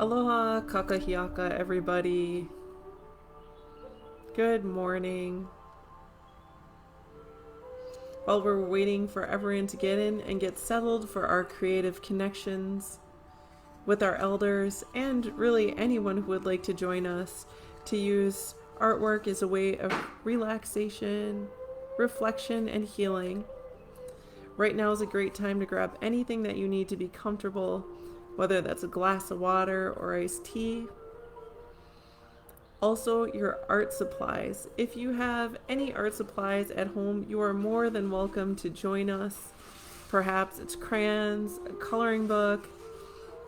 Aloha kakahiaka, everybody. Good morning. While we're waiting for everyone to get in and get settled for our creative connections with our elders and really anyone who would like to join us to use artwork as a way of relaxation, reflection, and healing. Right now is a great time to grab anything that you need to be comfortable, whether that's a glass of water or iced tea. Also, your art supplies. If you have any art supplies at home, you are more than welcome to join us. Perhaps it's crayons, a coloring book,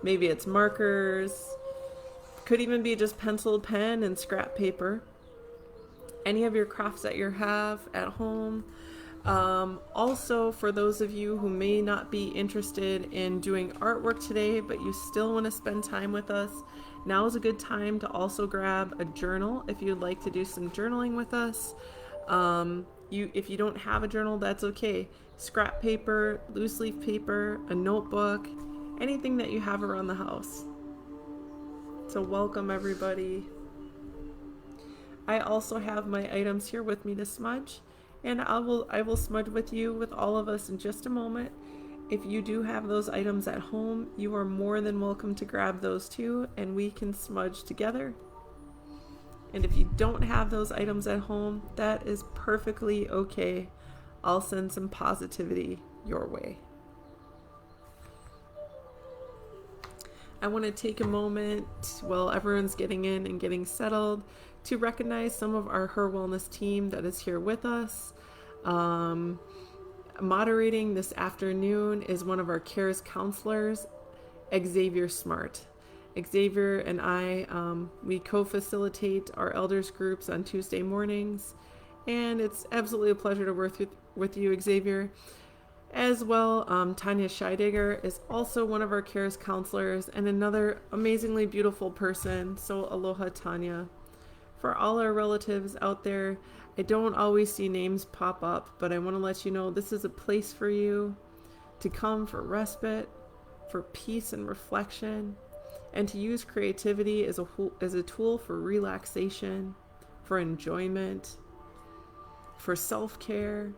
maybe it's markers, could even be just pencil, pen, and scrap paper. Any of your crafts that you have at home. Also, for those of you who may not be interested in doing artwork today, but you still want to spend time with us, now is a good time to also grab a journal if you'd like to do some journaling with us. If you don't have a journal, that's okay. Scrap paper, loose leaf paper, a notebook, anything that you have around the house. So welcome everybody. I also have my items here with me to smudge, and I will smudge with you, with all of us in just a moment. If you do have those items at home, you are more than welcome to grab those too, and we can smudge together. And if you don't have those items at home, that is perfectly okay. I'll send some positivity your way. I want to take a moment while everyone's getting in and getting settled to recognize some of our HIR Wellness team that is here with us. Moderating this afternoon is one of our CARES counselors, Xavier Smart. Xavier and I, we co-facilitate our elders groups on Tuesday mornings, and it's absolutely a pleasure to work with you, Xavier. As well, Tanya Scheidegger is also one of our CARES counselors and another amazingly beautiful person. So aloha, Tanya. For all our relatives out there, I don't always see names pop up, but I want to let you know this is a place for you to come for respite, for peace and reflection, and to use creativity as a tool for relaxation, for enjoyment, for self-care,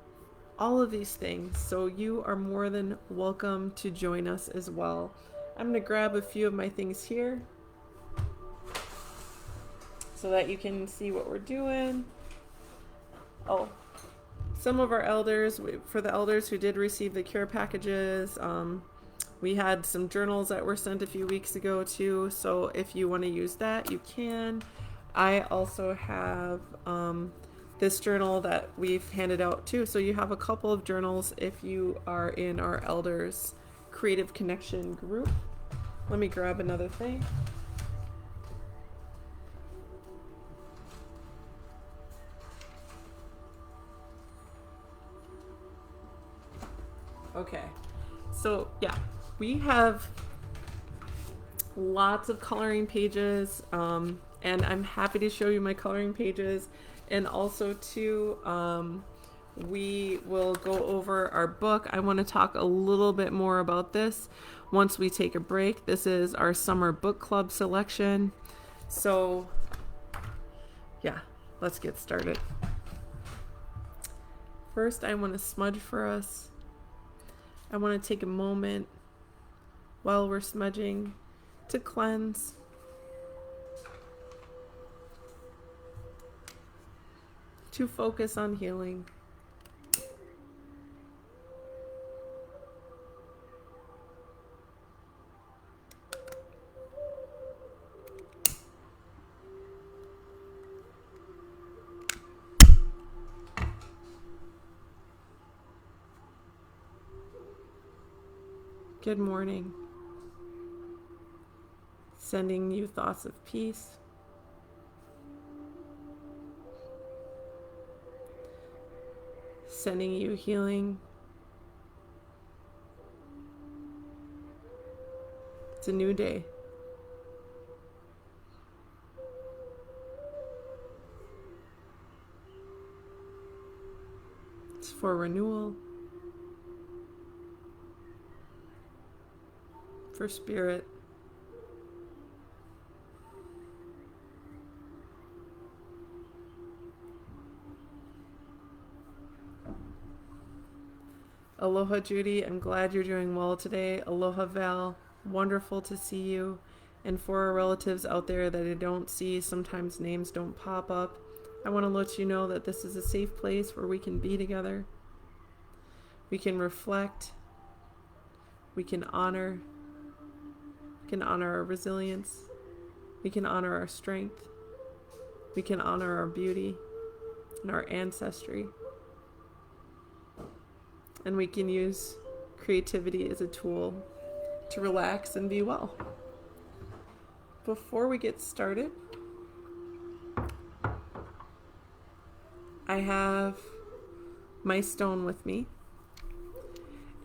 all of these things. So you are more than welcome to join us as well. I'm going to grab a few of my things here so that you can see what we're doing. Oh, some of our elders, for the elders who did receive the care packages, we had some journals that were sent a few weeks ago too. So if you want to use that, you can. I also have this journal that we've handed out too. So you have a couple of journals if you are in our elders creative connection group. Let me grab another thing. Okay, so yeah, we have lots of coloring pages, and I'm happy to show you my coloring pages. And also too, we will go over our book. I want to talk a little bit more about this once we take a break. This is our summer book club selection. So yeah, let's get started. First, I want to smudge for us. I want to take a moment while we're smudging to cleanse, to focus on healing. Good morning. Sending you thoughts of peace. Sending you healing. It's a new day. It's for renewal. For spirit. Aloha, Judy. I'm glad you're doing well today. Aloha, Val. Wonderful to see you. And for our relatives out there that I don't see, sometimes names don't pop up, I want to let you know that this is a safe place where we can be together. We can reflect. We can honor. We can honor our resilience. We can honor our strength. We can honor our beauty and our ancestry. And we can use creativity as a tool to relax and be well. Before we get started, I have my stone with me,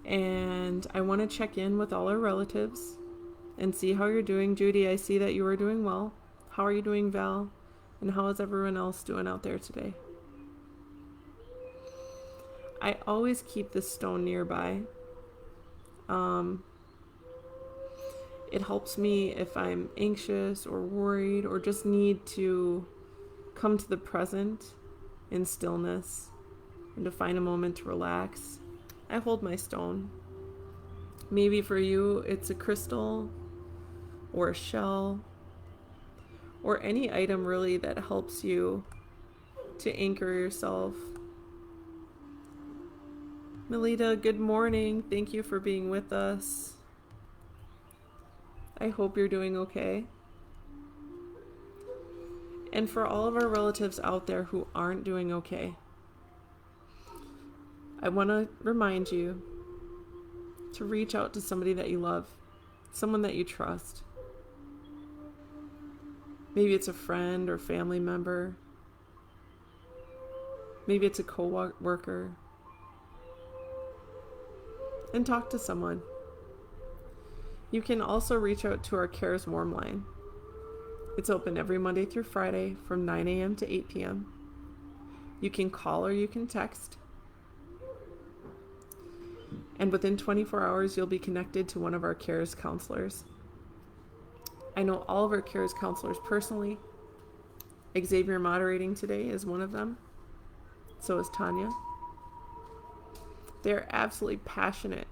and I want to check in with all our relatives and see how you're doing. Judy, I see that you are doing well. How are you doing, Val? And how is everyone else doing out there today? I always keep this stone nearby. It helps me if I'm anxious or worried or just need to come to the present in stillness and to find a moment to relax. I hold my stone. Maybe for you it's a crystal or a shell or any item really that helps you to anchor yourself. Melita, good morning. Thank you for being with us. I hope you're doing okay. And for all of our relatives out there who aren't doing okay, I want to remind you to reach out to somebody that you love, someone that you trust. Maybe it's a friend or family member. Maybe it's a co-worker. And talk to someone. You can also reach out to our Cares Warm line. It's open every Monday through Friday from 9 a.m. to 8 p.m. You can call or you can text. And within 24 hours, you'll be connected to one of our Cares counselors. I know all of our Cares counselors personally. Xavier moderating today is one of them. So is Tanya. They're absolutely passionate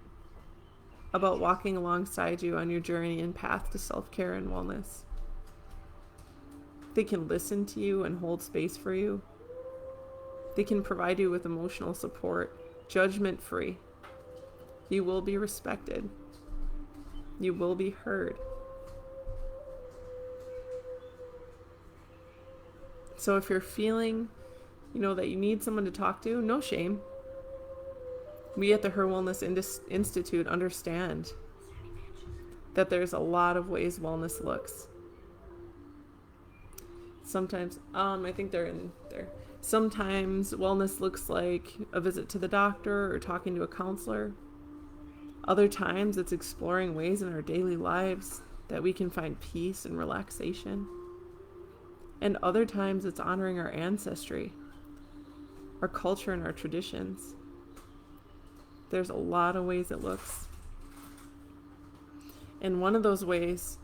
about walking alongside you on your journey and path to self-care and wellness. They can listen to you and hold space for you. They can provide you with emotional support, judgment-free. You will be respected. You will be heard. So if you're feeling, that you need someone to talk to, no shame. We at the HIR Wellness Institute understand that there's a lot of ways wellness looks. Sometimes, I think they're in there. Sometimes wellness looks like a visit to the doctor or talking to a counselor. Other times it's exploring ways in our daily lives that we can find peace and relaxation. And other times it's honoring our ancestry, our culture, and our traditions. There's a lot of ways it looks. And one of those ways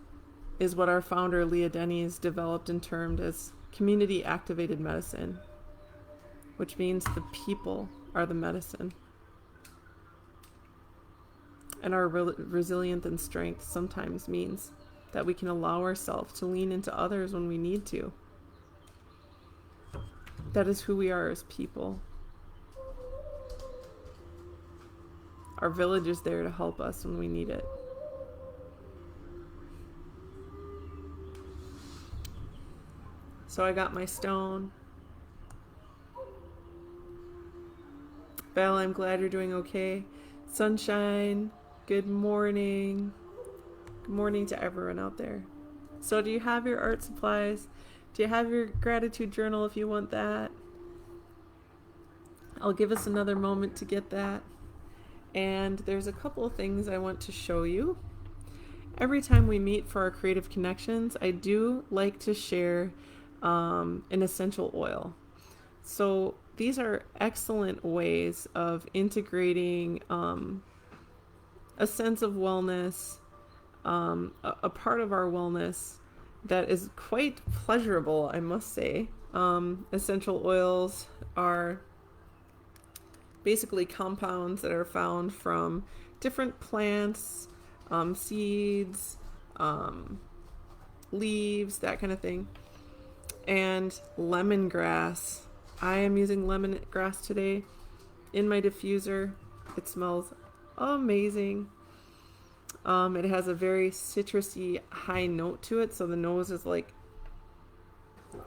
is what our founder, Leah Denny's, developed and termed as community activated medicine, which means the people are the medicine. And our resilience and strength sometimes means that we can allow ourselves to lean into others when we need to. That is who we are as people. Our village is there to help us when we need it. So I got my stone. Val, I'm glad you're doing okay. Sunshine, good morning. Good morning to everyone out there. So do you have your art supplies? Do you have your gratitude journal if you want that? I'll give us another moment to get that. And there's a couple of things I want to show you. Every time we meet for our creative connections, I do like to share an essential oil. So these are excellent ways of integrating a sense of wellness, a part of our wellness that is quite pleasurable, I must say. Essential oils are basically compounds that are found from different plants, seeds, leaves, that kind of thing. And lemongrass. I am using lemongrass today in my diffuser. It smells amazing. It has a very citrusy high note to it, so the nose is like,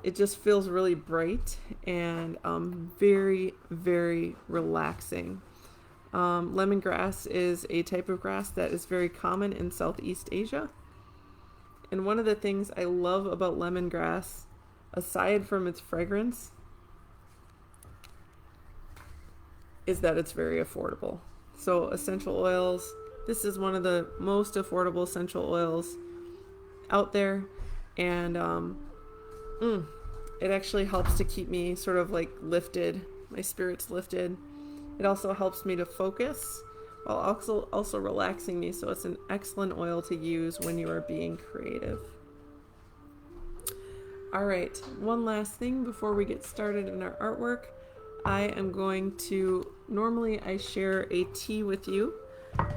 it just feels really bright and very, very relaxing. Lemongrass is a type of grass that is very common in Southeast Asia. And one of the things I love about lemongrass, aside from its fragrance, is that it's very affordable. So essential oils, this is one of the most affordable essential oils out there. And it actually helps to keep me sort of like lifted, my spirits lifted. It also helps me to focus while also relaxing me. So it's an excellent oil to use when you are being creative. All right, one last thing before we get started in our artwork. I am going to, normally I share a tea with you,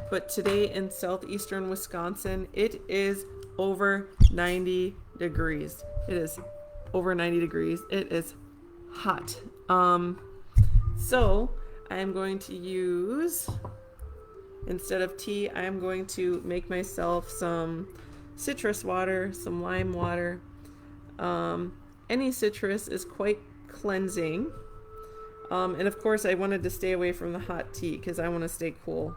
but today in southeastern Wisconsin, it is over 90 degrees. It is over 90 degrees. It is hot. So I am going to use, instead of tea, I am going to make myself some citrus water, some lime water. Any citrus is quite cleansing. And of course I wanted to stay away from the hot tea because I want to stay cool.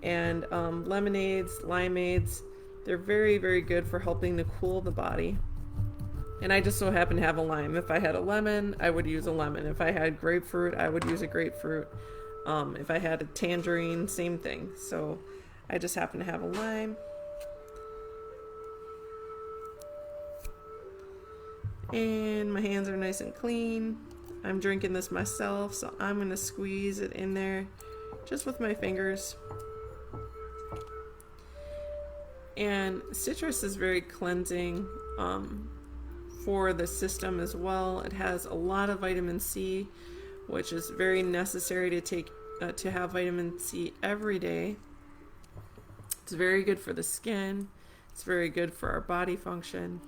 And lemonades, limeades, they're very, very good for helping to cool the body. And I just so happen to have a lime. If I had a lemon, I would use a lemon. If I had grapefruit, I would use a grapefruit. If I had a tangerine, same thing. So I just happen to have a lime. And my hands are nice and clean. I'm drinking this myself, so I'm going to squeeze it in there just with my fingers. And citrus is very cleansing for the system as well. It has a lot of vitamin C, which is very necessary to take to have vitamin C every day. It's very good for the skin. It's very good for our body function.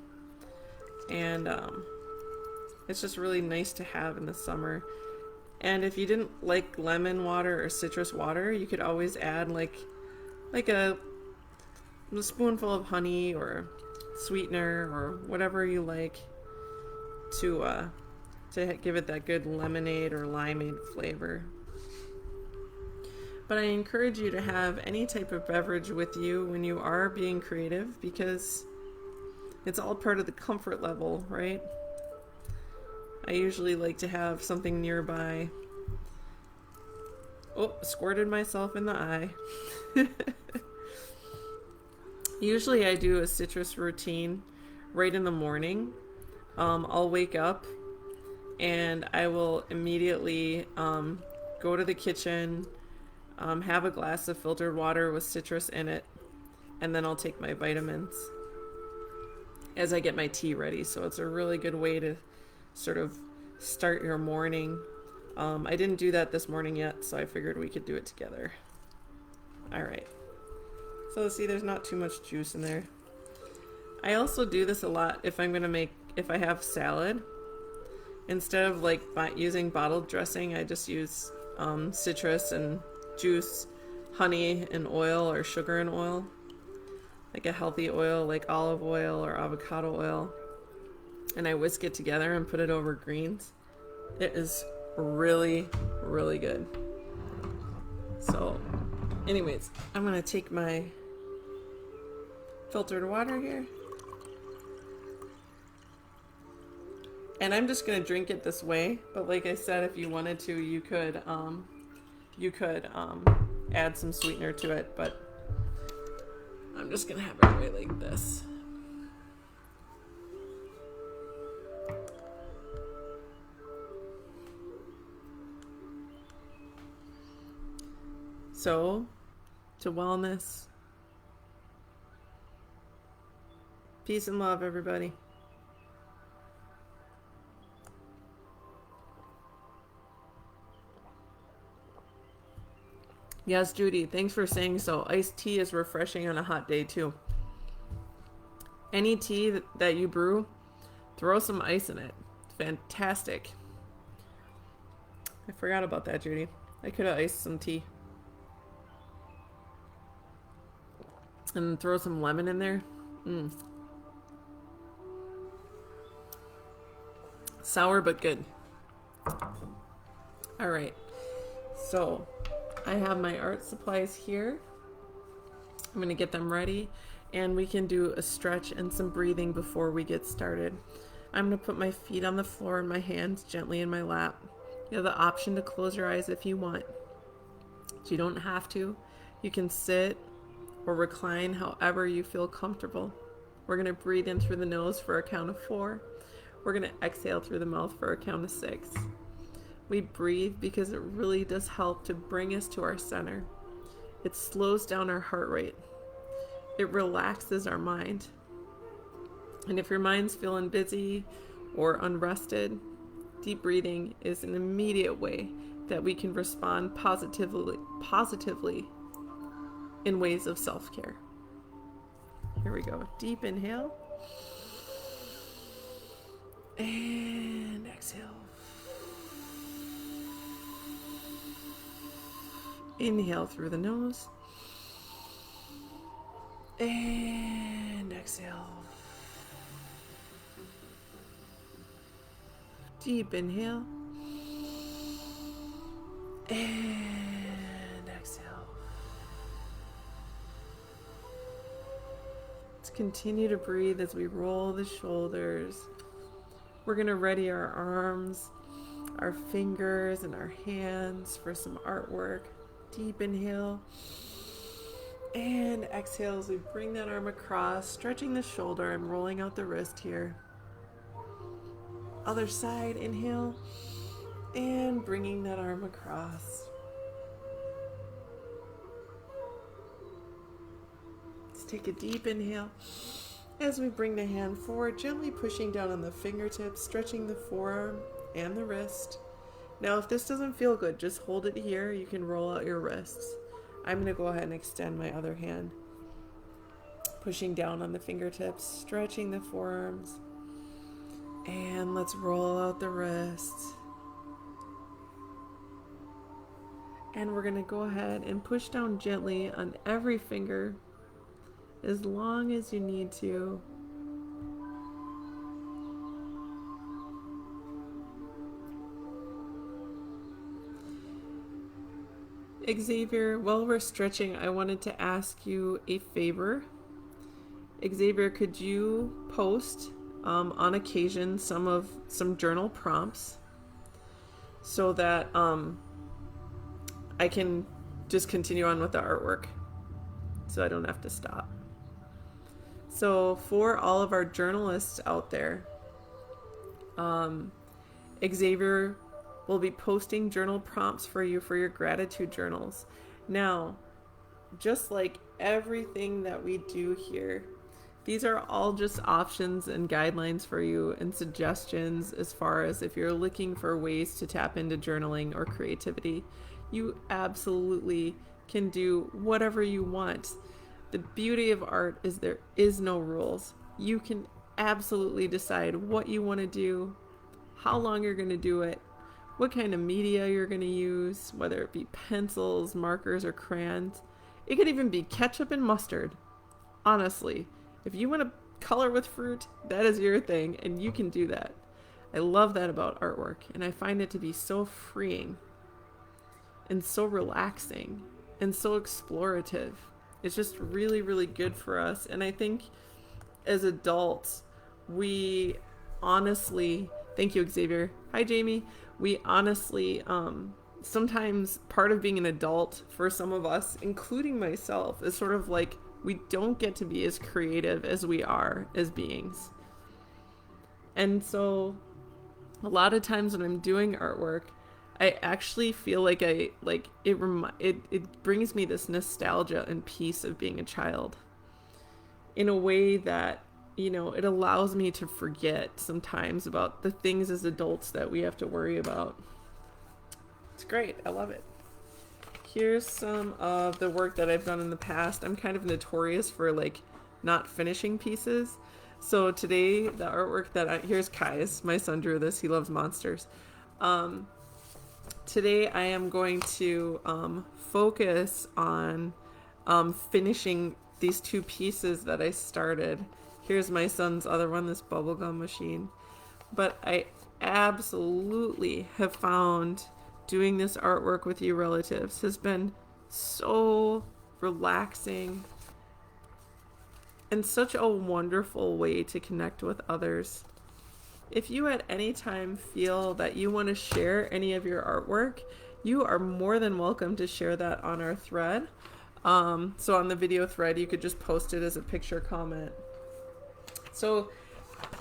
And it's just really nice to have in the summer. And if you didn't like lemon water or citrus water, you could always add like a spoonful of honey or sweetener or whatever you like to give it that good lemonade or limeade flavor. But I encourage you to have any type of beverage with you when you are being creative, because it's all part of the comfort level, right? I usually like to have something nearby. Oh, squirted myself in the eye. Usually I do a citrus routine right in the morning. I'll wake up and I will immediately go to the kitchen, have a glass of filtered water with citrus in it, and then I'll take my vitamins as I get my tea ready. So it's a really good way to sort of start your morning. I didn't do that this morning yet, so I figured we could do it together. All right. So see, there's not too much juice in there. I also do this a lot if I have salad. Instead of like using bottled dressing, I just use citrus and juice, honey and oil, or sugar and oil. Like a healthy oil like olive oil or avocado oil. And I whisk it together and put it over greens. It is really, really good. So anyways, I'm going to take my filtered water here. And I'm just going to drink it this way. But like I said, if you wanted to, you could add some sweetener to it. But I'm just going to have it right like this. So, to wellness, peace and love, everybody. Yes, Judy, thanks for saying so. Iced tea is refreshing on a hot day too. Any tea that you brew, throw some ice in it. It's fantastic. I forgot about that, Judy. I could have iced some tea. And throw some lemon in there. Sour but good. All right. So I have my art supplies here. I'm going to get them ready, and we can do a stretch and some breathing before we get started. I'm going to put my feet on the floor and my hands gently in my lap. You have the option to close your eyes if you want. You don't have to. You can sit or recline however you feel comfortable. We're going to breathe in through the nose for a count of 4. We're going to exhale through the mouth for a count of 6. We breathe because it really does help to bring us to our center. It slows down our heart rate. It relaxes our mind. And if your mind's feeling busy or unrested, deep breathing is an immediate way that we can respond positively in ways of self-care. Here we go. Deep inhale. And exhale. Inhale through the nose. And exhale. Deep inhale. And exhale. Let's continue to breathe as we roll the shoulders. We're going to ready our arms, our fingers, and our hands for some artwork. Deep inhale. And exhale as we bring that arm across, stretching the shoulder and rolling out the wrist here. Other side, inhale. And bringing that arm across. Let's take a deep inhale. As we bring the hand forward, gently pushing down on the fingertips, stretching the forearm and the wrist. Now, if this doesn't feel good, just hold it here. You can roll out your wrists. I'm going to go ahead and extend my other hand. Pushing down on the fingertips, stretching the forearms. And let's roll out the wrists. And we're going to go ahead and push down gently on every finger as long as you need to. Xavier, while we're stretching, I wanted to ask you a favor. Xavier, could you post on occasion some journal prompts so that I can just continue on with the artwork so I don't have to stop? So for all of our journalists out there, Xavier will be posting journal prompts for you for your gratitude journals. Now, just like everything that we do here, these are all just options and guidelines for you and suggestions as far as if you're looking for ways to tap into journaling or creativity. You absolutely can do whatever you want. The beauty of art is there is no rules. You can absolutely decide what you want to do, how long you're going to do it, what kind of media you're going to use, whether it be pencils, markers, or crayons. It could even be ketchup and mustard. Honestly, if you want to color with fruit, that is your thing, and you can do that. I love that about artwork, and I find it to be so freeing and so relaxing and so explorative. It's just really, really good for us. And I think as adults, we honestly, thank you, Xavier. Hi, Jamie. We honestly, sometimes part of being an adult for some of us, including myself, is sort of like we don't get to be as creative as we are as beings. And so a lot of times when I'm doing artwork, I actually feel like it brings me this nostalgia and peace of being a child in a way that, you know, it allows me to forget sometimes about the things as adults that we have to worry about. It's great. I love it. here's some of the work that I've done in the past. I'm kind of notorious for like not finishing pieces. So today the artwork here's Kai's, my son drew this. He loves monsters. Today I am going to focus on finishing these two pieces that I started. Here's my son's other one, this bubblegum machine. But I absolutely have found doing this artwork with you relatives has been so relaxing and such a wonderful way to connect with others. If you at any time feel that you want to share any of your artwork, you are more than welcome to share that on our thread. So on the video thread, you could just post it as a picture comment. So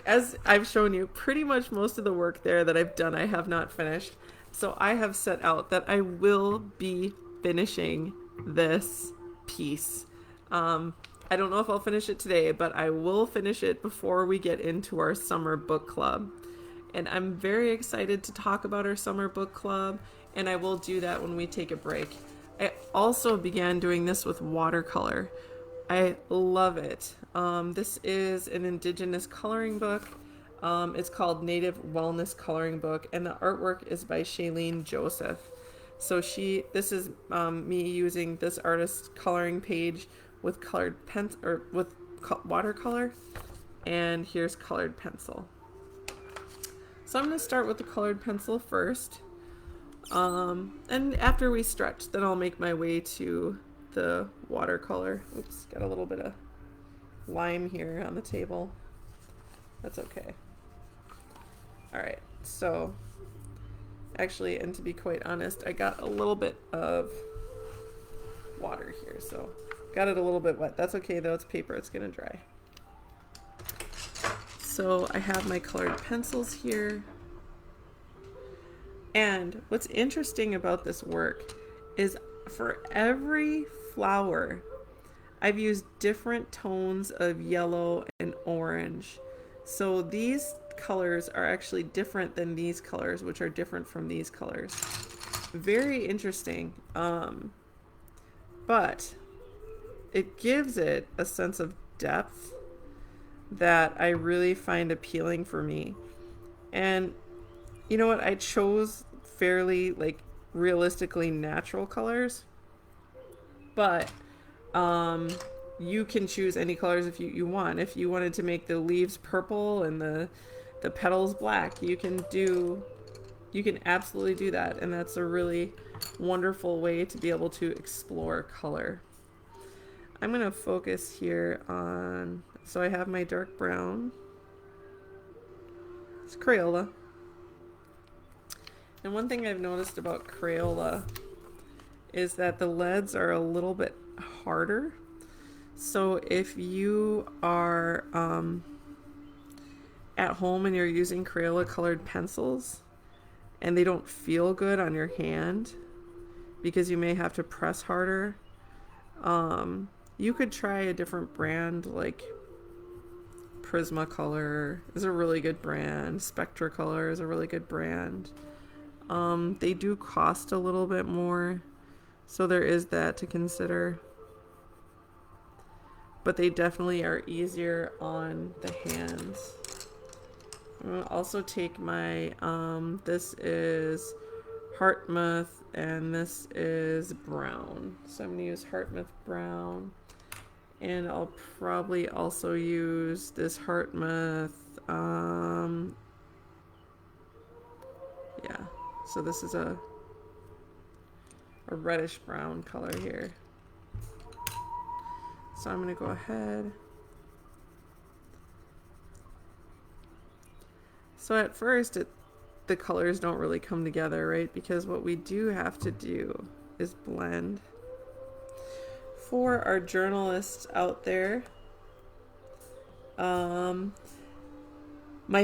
as I've shown you, pretty much most of the work there that I've done, I have not finished. So I have set out that I will be finishing this piece. I don't know if I'll finish it today, but I will finish it before we get into our summer book club. And I'm very excited to talk about our summer book club, and I will do that when we take a break. I also began doing this with watercolor. I love it. This is an Indigenous coloring book. It's called Native Wellness Coloring Book, and the artwork is by Shailene Joseph. So this is me using this artist's coloring page with colored pencil or with watercolor, and here's colored pencil. So I'm going to start with the colored pencil first, and after we stretch, then I'll make my way to the watercolor. Oops, got a little bit of lime here on the table. That's okay. All right, so actually, and to be quite honest, I got a little bit of water here, so got it a little bit wet. That's okay though, it's paper, it's gonna dry. So I have my colored pencils here. And what's interesting about this work is for every flower, I've used different tones of yellow and orange. So these colors are actually different than these colors, which are different from these colors. Very interesting. But it gives it a sense of depth that I really find appealing for me. And you know what? I chose fairly like realistically natural colors, but you can choose any colors if you want. If you wanted to make the leaves purple and the petals black, you can absolutely do that, and that's a really wonderful way to be able to explore color. I'm going to focus here on, so I have my dark brown. It's Crayola. And one thing I've noticed about Crayola is that the leads are a little bit harder. So if you are at home and you're using Crayola colored pencils and they don't feel good on your hand because you may have to press harder, you could try a different brand, like Prismacolor is a really good brand. Spectracolor is a really good brand. They do cost a little bit more, so there is that to consider. But they definitely are easier on the hands. I'm going to also take my, this is Hartmouth and this is brown. So I'm going to use Hartmouth brown. And I'll probably also use this Hartmouth, yeah, so this is a reddish brown color here. So I'm going to go ahead. So at first, the colors don't really come together, right? Because what we do have to do is blend. For our journalists out there, my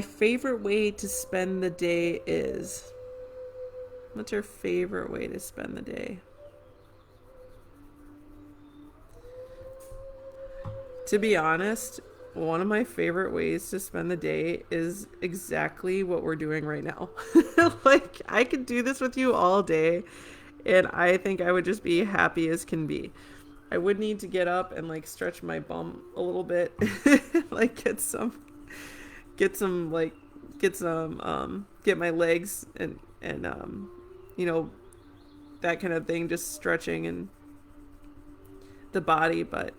favorite way to spend the day is, what's your favorite way to spend the day? To be honest, one of my favorite ways to spend the day is exactly what we're doing right now. Like, I could do this with you all day. And I think I would just be happy as can be. I would need to get up and like stretch my bum a little bit, like get some like get my legs and you know, that kind of thing, just stretching and the body. But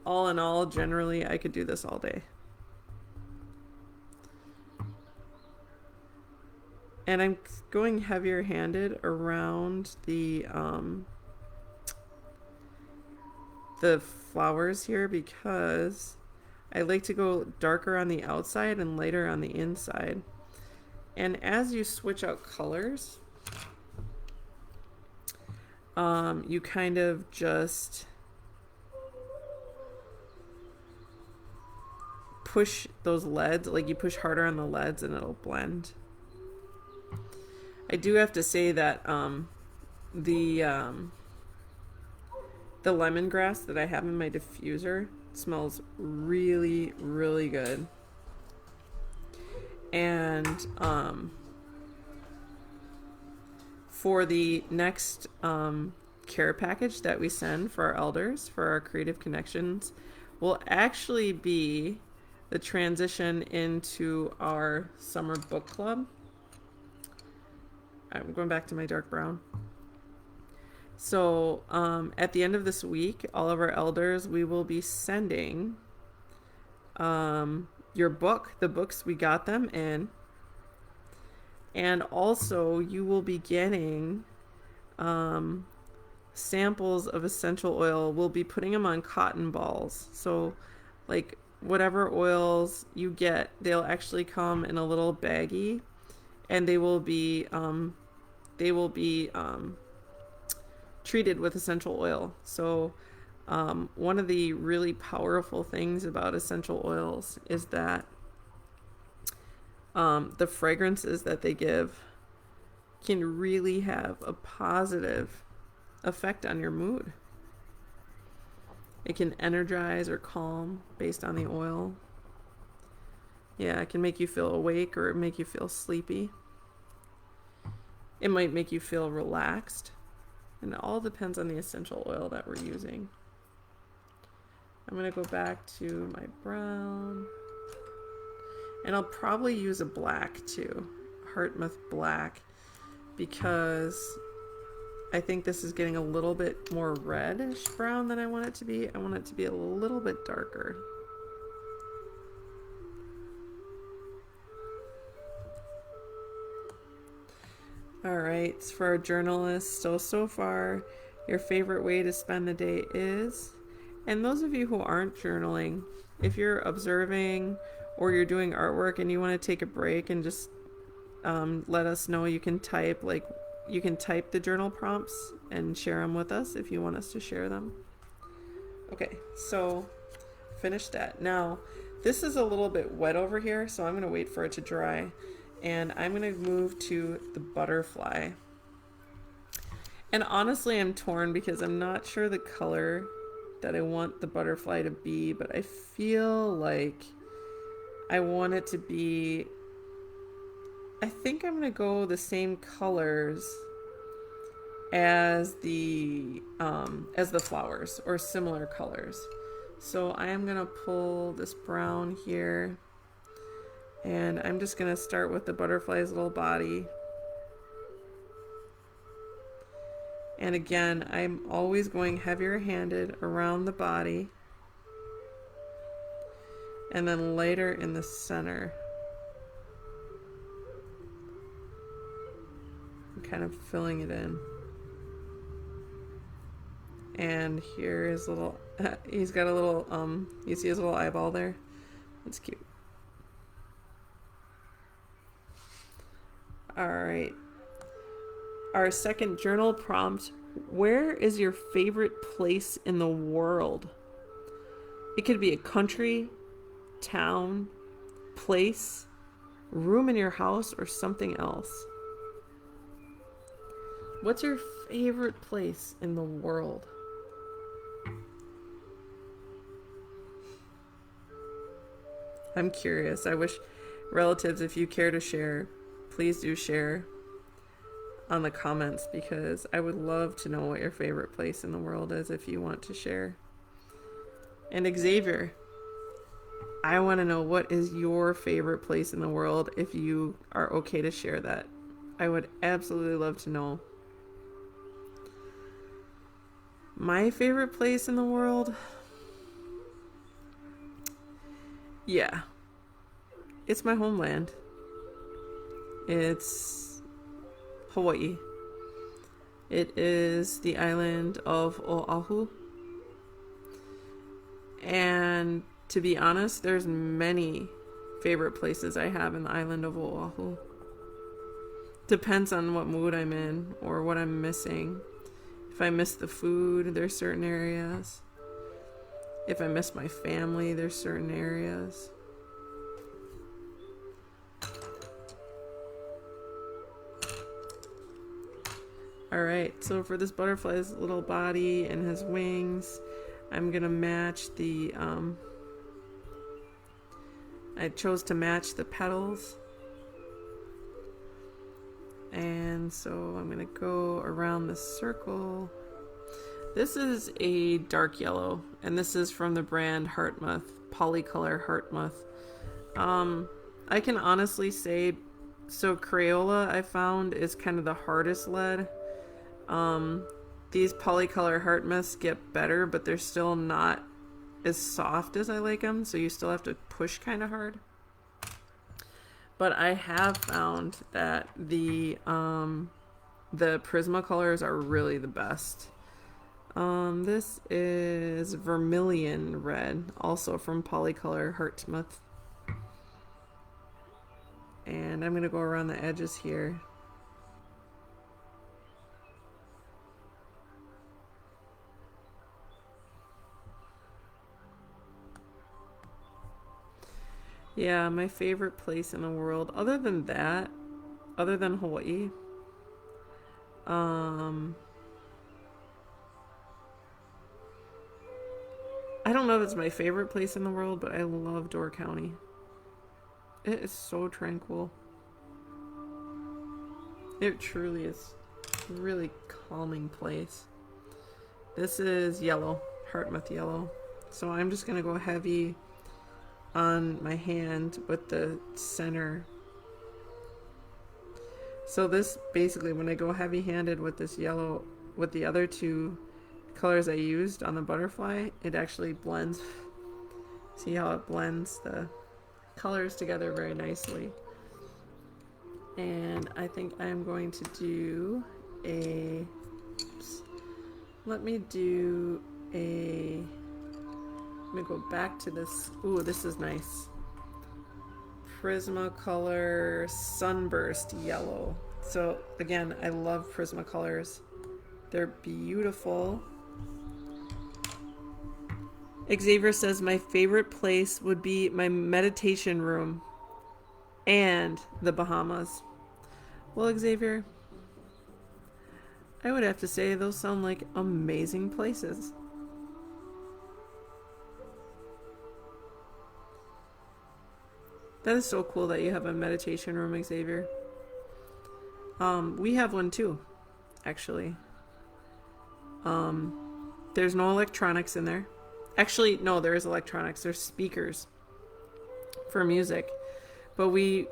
all in all, generally, I could do this all day. And I'm going heavier handed around the flowers here because I like to go darker on the outside and lighter on the inside. And as you switch out colors, you kind of just push those leads, like you push harder on the leads and it'll blend. I do have to say that the lemongrass that I have in my diffuser smells really, really good. And for the next care package that we send for our elders, for our Creative Connections, will actually be the transition into our summer book club. I'm going back to my dark brown. So at the end of this week, all of our elders, we will be sending your book, the books we got them in. And also you will be getting samples of essential oil. We'll be putting them on cotton balls. So like whatever oils you get, they'll actually come in a little baggie, and they will be treated with essential oil. So one of the really powerful things about essential oils is that the fragrances that they give can really have a positive effect on your mood. It can energize or calm based on the oil. Yeah, it can make you feel awake or make you feel sleepy. It might make you feel relaxed. And it all depends on the essential oil that we're using. I'm going to go back to my brown. And I'll probably use a black too. Hartmouth black. Because I think this is getting a little bit more reddish brown than I want it to be. I want it to be a little bit darker. All right, for our journalists, so far, your favorite way to spend the day is, and those of you who aren't journaling, if you're observing or you're doing artwork and you want to take a break and just let us know, you can type the journal prompts and share them with us if you want us to share them. Okay, so finish that. Now, this is a little bit wet over here, so I'm going to wait for it to dry. And I'm going to move to the butterfly. And honestly, I'm torn because I'm not sure the color that I want the butterfly to be, but I feel like I want it to be, I think I'm going to go the same colors as the flowers, or similar colors. So I am going to pull this brown here. And I'm just going to start with the butterfly's little body. And again, I'm always going heavier handed around the body. And then lighter in the center. I'm kind of filling it in. And here is little, he's got a little, you see his little eyeball there? That's cute. All right. Our second journal prompt, where is your favorite place in the world? It could be a country, town, place, room in your house, or something else. What's your favorite place in the world? I'm curious. I wish relatives, if you care to share, please do share. on the comments, because I would love to know what your favorite place in the world is if you want to share. And Xavier, I want to know, what is your favorite place in the world if you are okay to share that. I would absolutely love to know. My favorite place in the world? Yeah. It's my homeland. It's Hawaii. It is the island of Oahu. And to be honest, there's many favorite places I have in the island of Oahu. Depends on what mood I'm in or what I'm missing. If I miss the food, there's certain areas. If I miss my family, there's certain areas. Alright, so for this butterfly's little body and his wings, I'm gonna match the, I chose to match the petals. And so I'm gonna go around the circle. This is a dark yellow, and this is from the brand Heartmuth, Polycolor Heartmuth. I can honestly say, so Crayola I found is kind of the hardest lead. These Polycolor Heartmuths get better, but they're still not as soft as I like them, so you still have to push kind of hard. But I have found that the Prismacolors are really the best. This is Vermilion Red, also from Polycolor Heartmuth. And I'm going to go around the edges here. Yeah, my favorite place in the world, other than that, other than Hawaii, I don't know if it's my favorite place in the world, but I love Door County. It is so tranquil. It truly is a really calming place. This is yellow, Heartmuth yellow. So I'm just going to go heavy on my hand with the center. So this basically, when I go heavy handed with this yellow, with the other two colors I used on the butterfly, it actually blends. See how it blends the colors together very nicely. And I think I'm going to do a, let me do a, I'm gonna go back to this. Ooh, this is nice. Prismacolor Sunburst Yellow. So again, I love Prismacolors. They're beautiful. Xavier says my favorite place would be my meditation room and the Bahamas. Well, Xavier, I would have to say those sound like amazing places. That is so cool that you have a meditation room, Xavier. We have one too, actually. There's no electronics in there. Actually, no, there is electronics. There's speakers for music. But we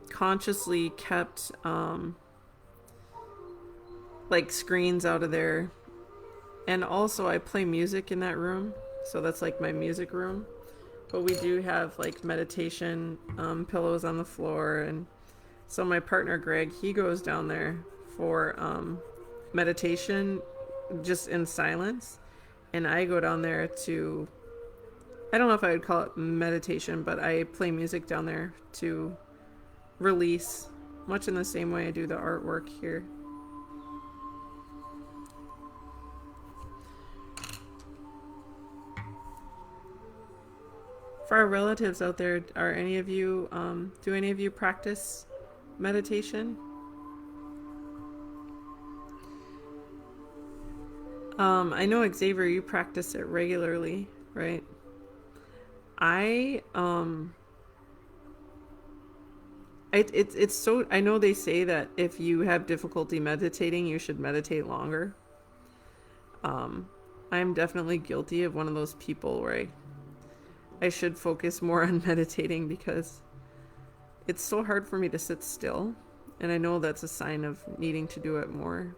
consciously kept like screens out of there. And also I play music in that room. So that's like my music room. But we do have like meditation pillows on the floor. And so my partner Greg, he goes down there for meditation just in silence. And I go down there to, I don't know if I would call it meditation, but I play music down there to release, much in the same way I do the artwork here. For our relatives out there, are any of you, do any of you practice meditation? I know Xavier, you practice it regularly, right? I It's so, I know they say that if you have difficulty meditating, you should meditate longer. Um, I'm definitely guilty of one of those people where I should focus more on meditating because it's so hard for me to sit still. And I know that's a sign of needing to do it more.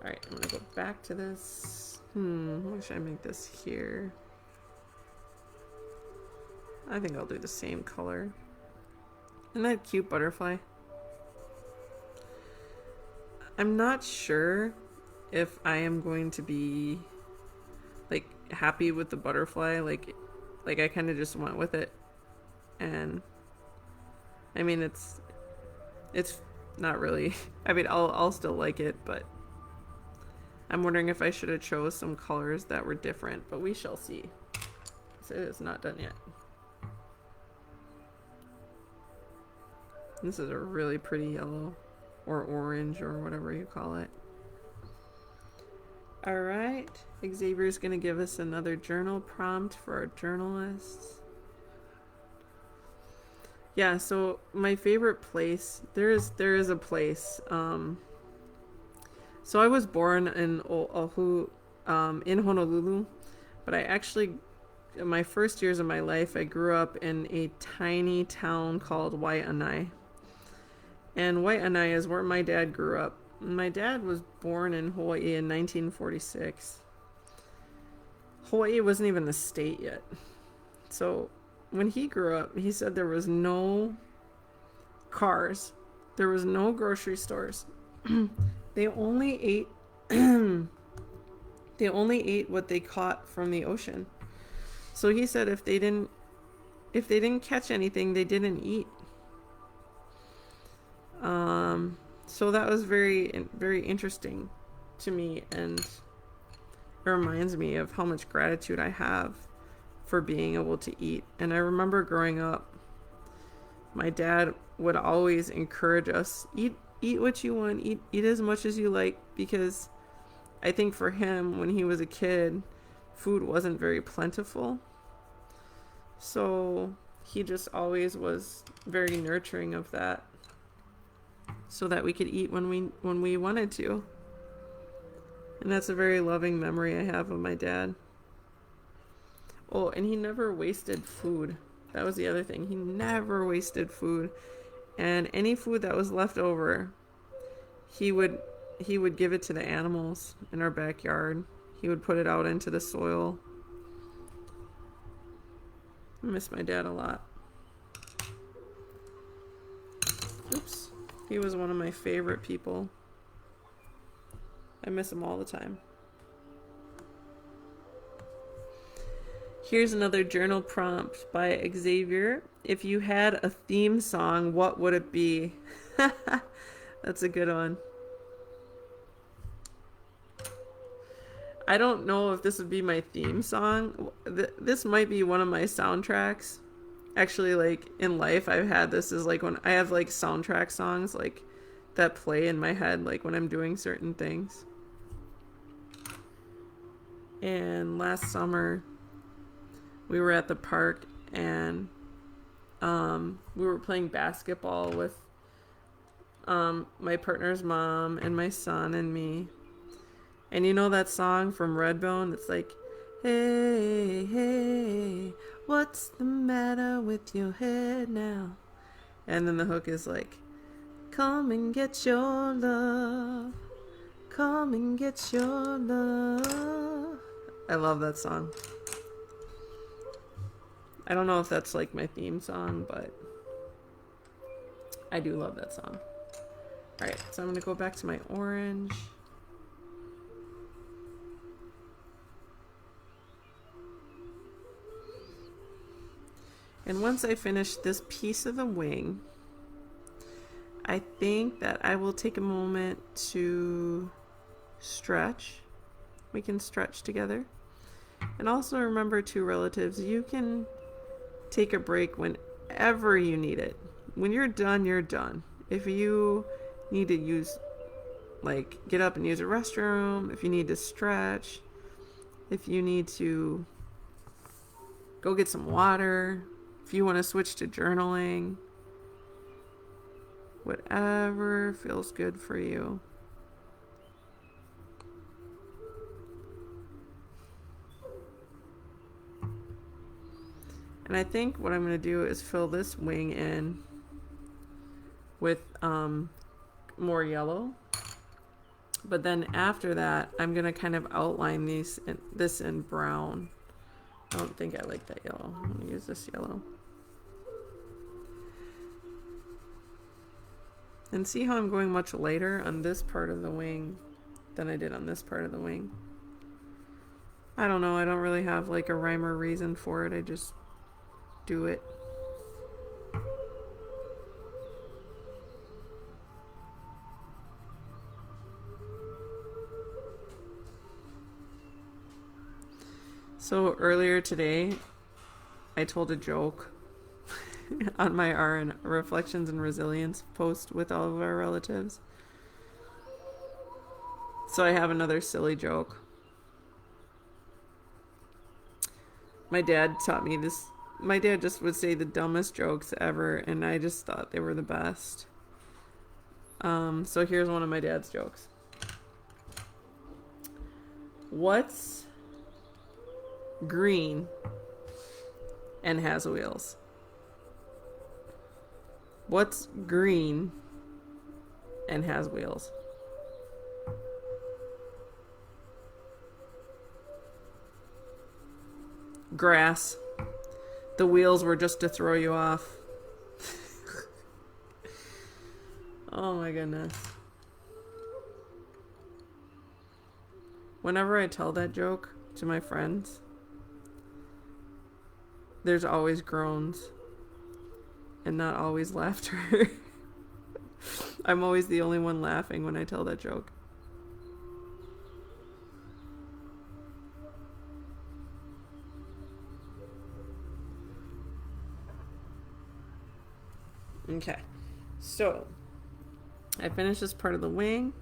All right, I'm gonna go back to this. What should I make this here? I think I'll do the same color. Isn't that a cute butterfly? I'm not sure if I am going to be like happy with the butterfly. Like I kind of just went with it, and I mean it's not really. I mean I'll still like it, but I'm wondering if I should have chose some colors that were different. But we shall see. So it is not done yet. This is a really pretty yellow or orange or whatever you call it. All right, Xavier's going to give us another journal prompt for our journalists. Yeah, so my favorite place, there is a place. So I was born in Oahu, in Honolulu, but I actually, in my first years of my life, I grew up in a tiny town called Waianae. And Waianae is where my dad grew up. My dad was born in Hawaii in 1946. Hawaii wasn't even a state yet. So when he grew up, he said there was no cars. There was no grocery stores. They only ate they only ate what they caught from the ocean. So he said if they didn't catch anything, they didn't eat. So that was very, very interesting to me, and it reminds me of how much gratitude I have for being able to eat. And I remember growing up, my dad would always encourage us, eat what you want, eat as much as you like, because I think for him, when he was a kid, food wasn't very plentiful. So he just always was very nurturing of that, so that we could eat when we wanted to. And that's a very loving memory I have of my dad. Oh, and he never wasted food. That was the other thing. He never wasted food. And any food that was left over, he would give it to the animals in our backyard. He would put it out into the soil. I miss my dad a lot. Oops. He was one of my favorite people. I miss him all the time. Here's another journal prompt by Xavier. If you had a theme song, what would it be? That's a good one. I don't know if this would be my theme song. This might be one of my soundtracks. Actually, like in life, I've had this as like when I have like soundtrack songs like that play in my head, like when I'm doing certain things. And last summer, we were at the park, and we were playing basketball with my partner's mom and my son and me. And you know that song from Redbone? It's like, hey, hey, what's the matter with your head now? And then the hook is like, come and get your love. Come and get your love. I love that song. I don't know if that's like my theme song, but I do love that song. Alright, so I'm going to go back to my orange. And once I finish this piece of the wing, I think that I will take a moment to stretch. We can stretch together. And also remember, two relatives, you can take a break whenever you need it. When you're done, you're done. If you need to use, like, get up and use a restroom, if you need to stretch, if you need to go get some water, if If you want to switch to journaling, whatever feels good for you. And I think what I'm going to do is fill this wing in with more yellow. But then after that, I'm going to kind of outline this in brown. I don't think I like that yellow. I'm going to use this yellow. And see how I'm going much lighter on this part of the wing than I did on this part of the wing. I don't know. I don't really have like a rhyme or reason for it. I just do it. So earlier today, I told a joke on my RN Reflections and Resilience post with all of our relatives. So I have another silly joke. My dad taught me this. My dad just would say the dumbest jokes ever, and I just thought they were the best. So here's one of my dad's jokes. What's green and has wheels? What's green and has wheels? Grass. The wheels were just to throw you off. Oh my goodness. Whenever I tell that joke to my friends, there's always groans and not always laughter. I'm always the only one laughing when I tell that joke. Okay, so I finished this part of the wing.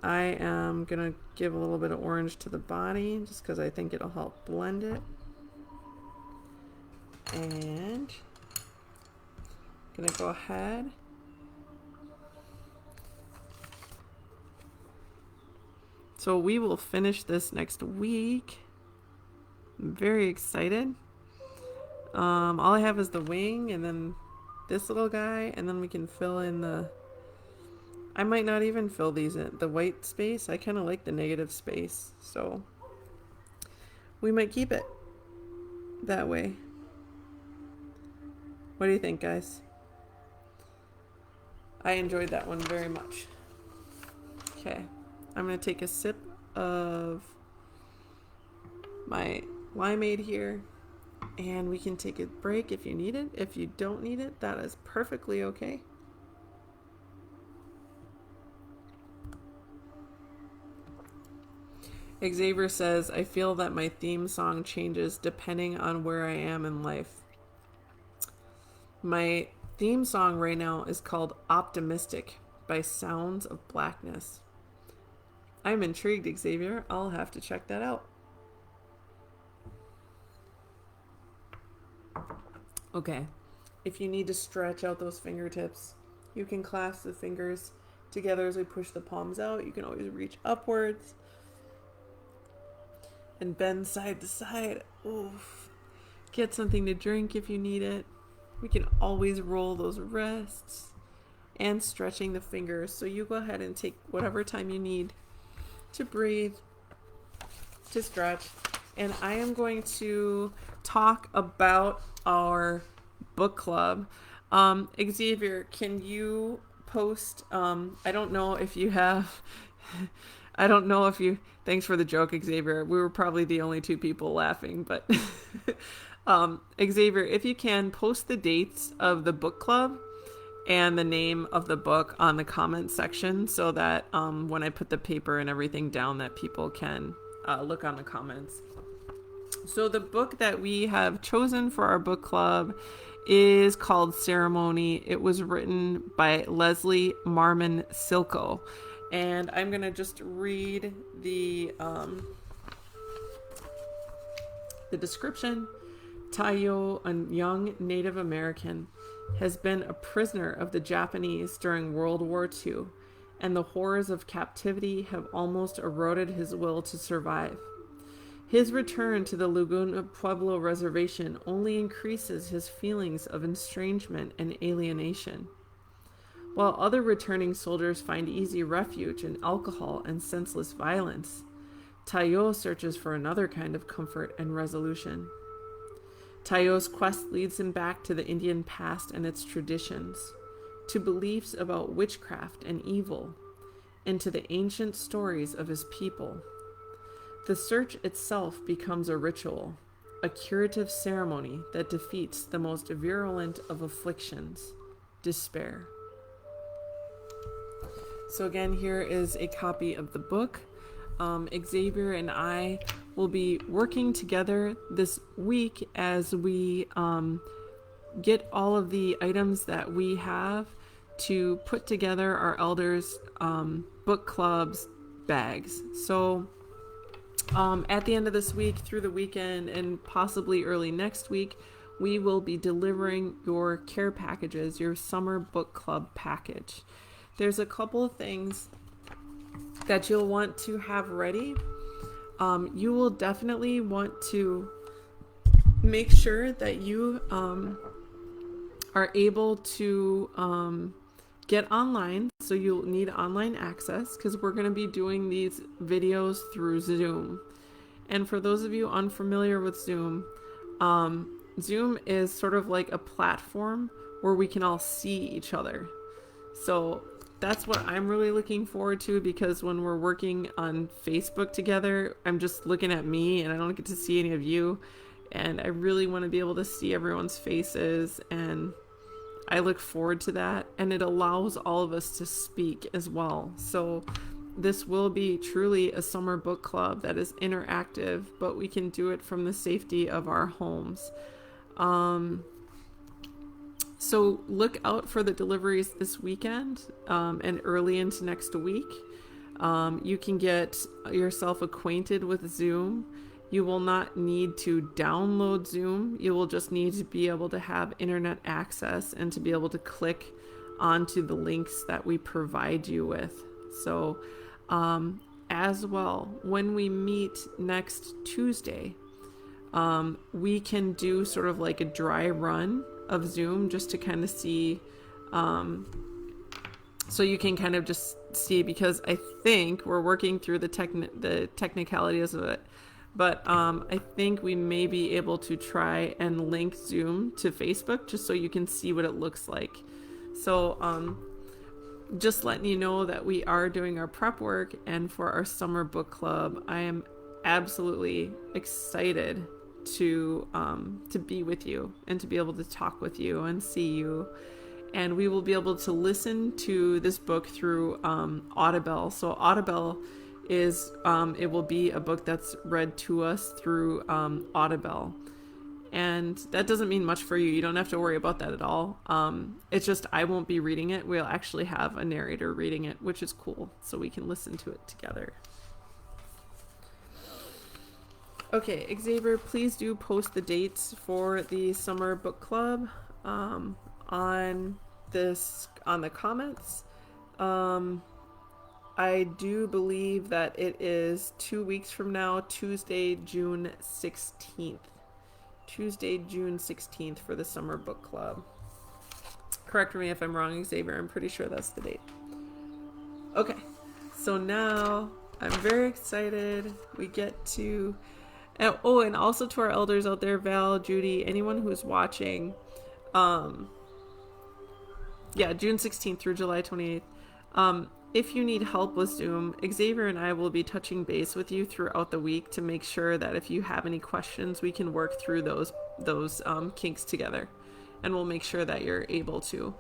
I am gonna give a little bit of orange to the body just because I think it'll help blend it. And I'm gonna go ahead so we will finish this next week. I'm very excited. All I have is the wing and then this little guy, and then we can fill in I might not even fill these in the white space. I kind of like the negative space, so we might keep it that way. What do you think, guys? I enjoyed that one very much. Okay, I'm gonna take a sip of my limeade here, and we can take a break if you need it. If you don't need it, that is perfectly okay. Xavier says, I feel that my theme song changes depending on where I am in life. My theme song right now is called Optimistic by Sounds of Blackness. I'm intrigued, Xavier. I'll have to check that out. Okay, if you need to stretch out those fingertips, you can clasp the fingers together as we push the palms out. You can always reach upwards and bend side to side. Oof. Get something to drink if you need it. We can always roll those wrists and stretching the fingers. So you go ahead and take whatever time you need to breathe, to stretch. And I am going to talk about our book club. Xavier, can you post, I don't know if you have, thanks for the joke, Xavier. We were probably the only two people laughing, but Xavier, if you can, post the dates of the book club and the name of the book on the comment section so that when I put the paper and everything down that people can look on the comments. So the book that we have chosen for our book club is called Ceremony. It was written by Leslie Marmon Silko. And I'm going to just read the description Taiyo, a young Native American, has been a prisoner of the Japanese during World War II, and the horrors of captivity have almost eroded his will to survive. His return to the Laguna Pueblo reservation only increases his feelings of estrangement and alienation. While other returning soldiers find easy refuge in alcohol and senseless violence, Taiyo searches for another kind of comfort and resolution. Taiyo's quest leads him back to the Indian past and its traditions, to beliefs about witchcraft and evil, and to the ancient stories of his people. The search itself becomes a ritual, a curative ceremony that defeats the most virulent of afflictions, despair. So again, here is a copy of the book. Xavier and I will be working together this week as we get all of the items that we have to put together our elders' book club's bags. So at the end of this week, through the weekend, and possibly early next week, we will be delivering your care packages, your summer book club package. There's a couple of things that you'll want to have ready. You will definitely want to make sure that you are able to get online. So you'll need online access because we're going to be doing these videos through Zoom. And for those of you unfamiliar with Zoom, Zoom is sort of like a platform where we can all see each other. So that's what I'm really looking forward to, because when we're working on Facebook together, I'm just looking at me and I don't get to see any of you. And I really want to be able to see everyone's faces, and I look forward to that. And it allows all of us to speak as well. So this will be truly a summer book club that is interactive, but we can do it from the safety of our homes. So look out for the deliveries this weekend and early into next week. You can get yourself acquainted with Zoom. You will not need to download Zoom. You will just need to be able to have internet access and to be able to click onto the links that we provide you with. So as well, when we meet next Tuesday, we can do sort of like a dry run of Zoom just to kind of see, so you can kind of just see, because I think we're working through the technicalities of it, but I think we may be able to try and link Zoom to Facebook just so you can see what it looks like. So just letting you know that we are doing our prep work, and for our summer book club, I am absolutely excited to be with you and to be able to talk with you and see you. And we will be able to listen to this book through Audible. So Audible is it will be a book that's read to us through Audible. And that doesn't mean much for you. You don't have to worry about that at all. It's just I won't be reading it. We'll actually have a narrator reading it, which is cool. So we can listen to it together. Okay, Xavier, please do post the dates for the summer book club on the comments. I do believe that it is 2 weeks from now, Tuesday, June 16th. Tuesday, June 16th for the summer book club. Correct me if I'm wrong, Xavier. I'm pretty sure that's the date. Okay, so now I'm very excited. We get to... Oh, and also to our elders out there, Val, Judy, anyone who's watching, June 16th through July 28th. If you need help with Zoom, Xavier and I will be touching base with you throughout the week to make sure that if you have any questions, we can work through those kinks together, and we'll make sure that you're able to.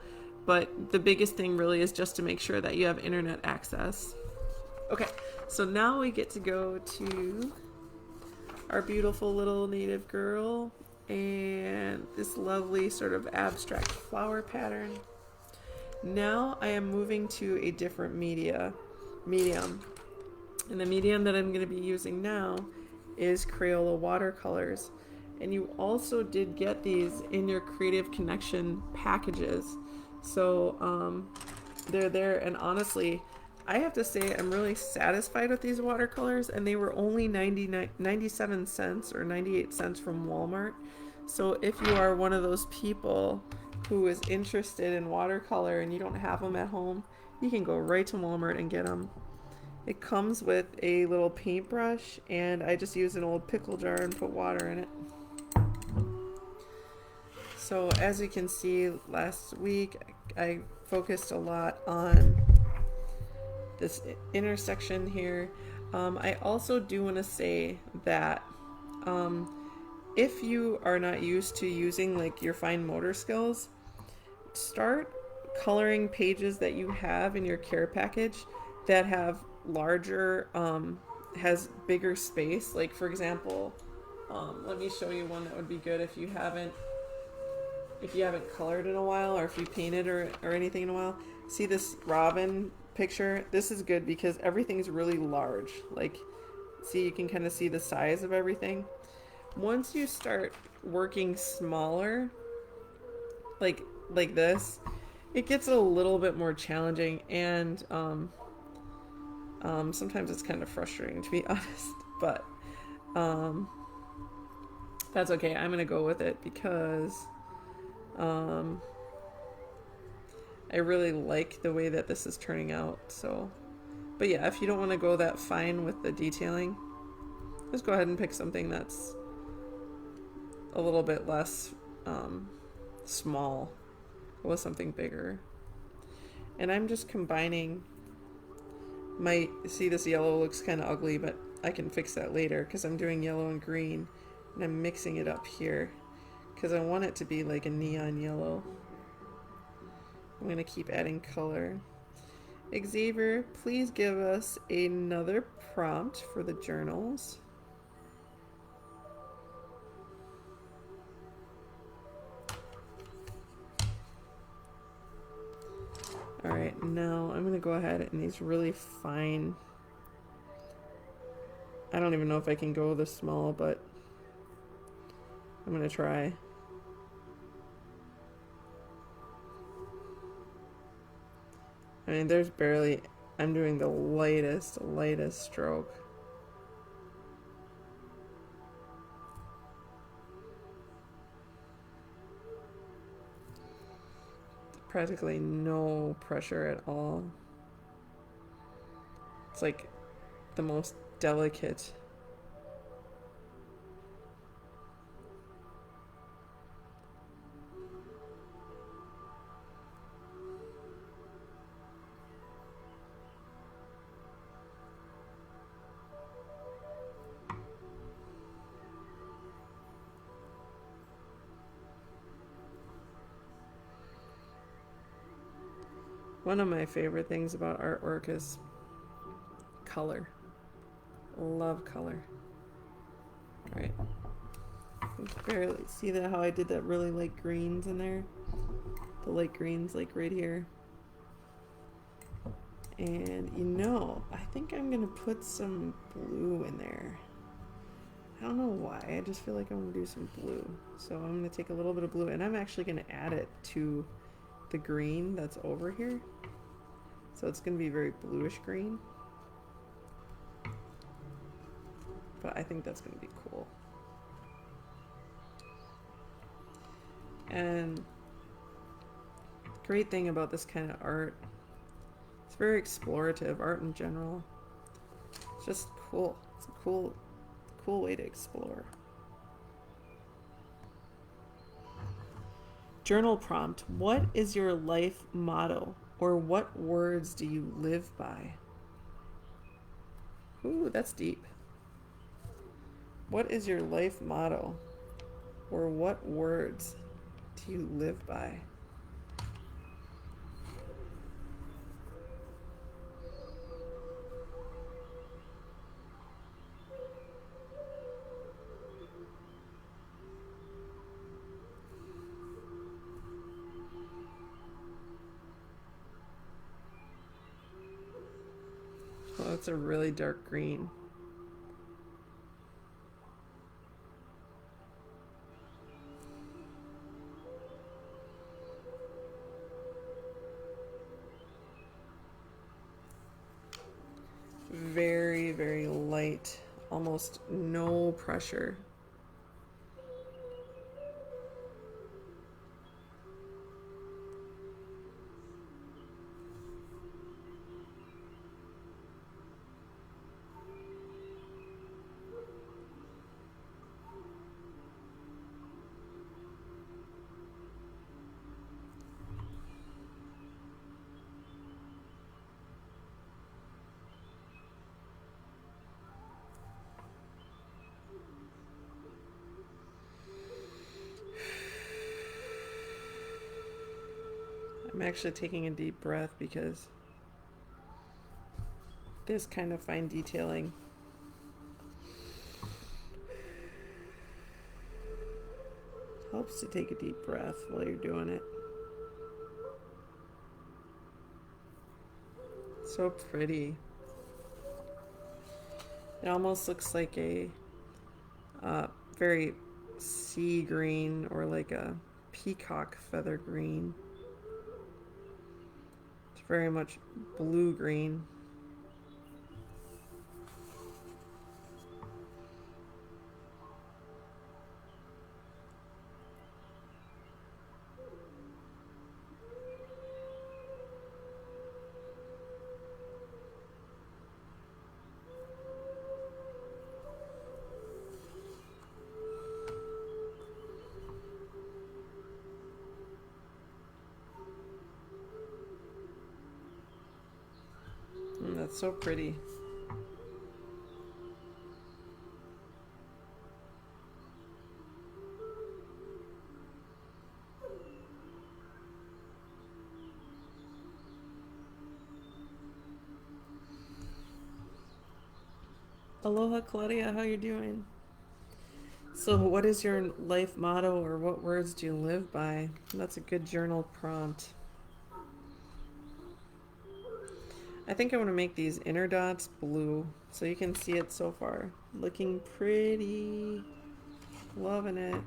But the biggest thing really is just to make sure that you have internet access. Okay, so now we get to go to our beautiful little native girl and this lovely sort of abstract flower pattern. Now I am moving to a different medium. And the medium that I'm going to be using now is Crayola watercolors. And you also did get these in your Creative Connection packages. So they're there, and honestly, I have to say I'm really satisfied with these watercolors, and they were only 97 cents or 98 cents from Walmart. So if you are one of those people who is interested in watercolor and you don't have them at home, you can go right to Walmart and get them. It comes with a little paintbrush, and I just use an old pickle jar and put water in it. So as you can see, last week I focused a lot on this intersection here. I also do want to say that if you are not used to using like your fine motor skills, start coloring pages that you have in your care package that have larger, has bigger space. Like for example, let me show you one that would be good if you haven't colored in a while, or if you painted or anything in a while. See this robin picture? This is good because everything's really large. Like, see, you can kind of see the size of everything. Once you start working smaller, like this, it gets a little bit more challenging, and sometimes it's kind of frustrating, to be honest. But that's okay. I'm gonna go with it because I really like the way that this is turning out. So, but yeah, if you don't want to go that fine with the detailing, just go ahead and pick something that's a little bit less small. Go with something bigger. And I'm just combining my, see, this yellow looks kind of ugly, but I can fix that later because I'm doing yellow and green, and I'm mixing it up here because I want it to be like a neon yellow. I'm going to keep adding color. Xavier, please give us another prompt for the journals. Alright, now I'm going to go ahead and these really fine, I don't even know if I can go this small, but I'm going to try. I mean, there's barely, I'm doing the lightest stroke. Practically no pressure at all. It's like the most delicate. One of my favorite things about artwork is color. Love color. Alright. Barely see that, how I did that really light greens in there? The light greens like right here. And you know, I think I'm gonna put some blue in there. I don't know why, I just feel like I'm gonna do some blue. So I'm gonna take a little bit of blue, and I'm actually gonna add it to the green that's over here. So it's gonna be very bluish green. But I think that's gonna be cool. And great thing about this kind of art, it's very explorative. Art in general, it's just cool. It's a cool way to explore. Journal prompt: what is your life motto, or what words do you live by? Ooh, that's deep. What is your life motto, or what words do you live by? Oh, it's a really dark green. light, almost no pressure. I'm actually taking a deep breath because this kind of fine detailing helps to take a deep breath while you're doing it. So pretty. It almost looks like a very sea green or like a peacock feather green. It's very much blue green. That's so pretty. Aloha, Claudia. How you doing? So, what is your life motto, or what words do you live by? That's a good journal prompt. I think I want to make these inner dots blue so you can see it so far. Looking pretty. Loving it.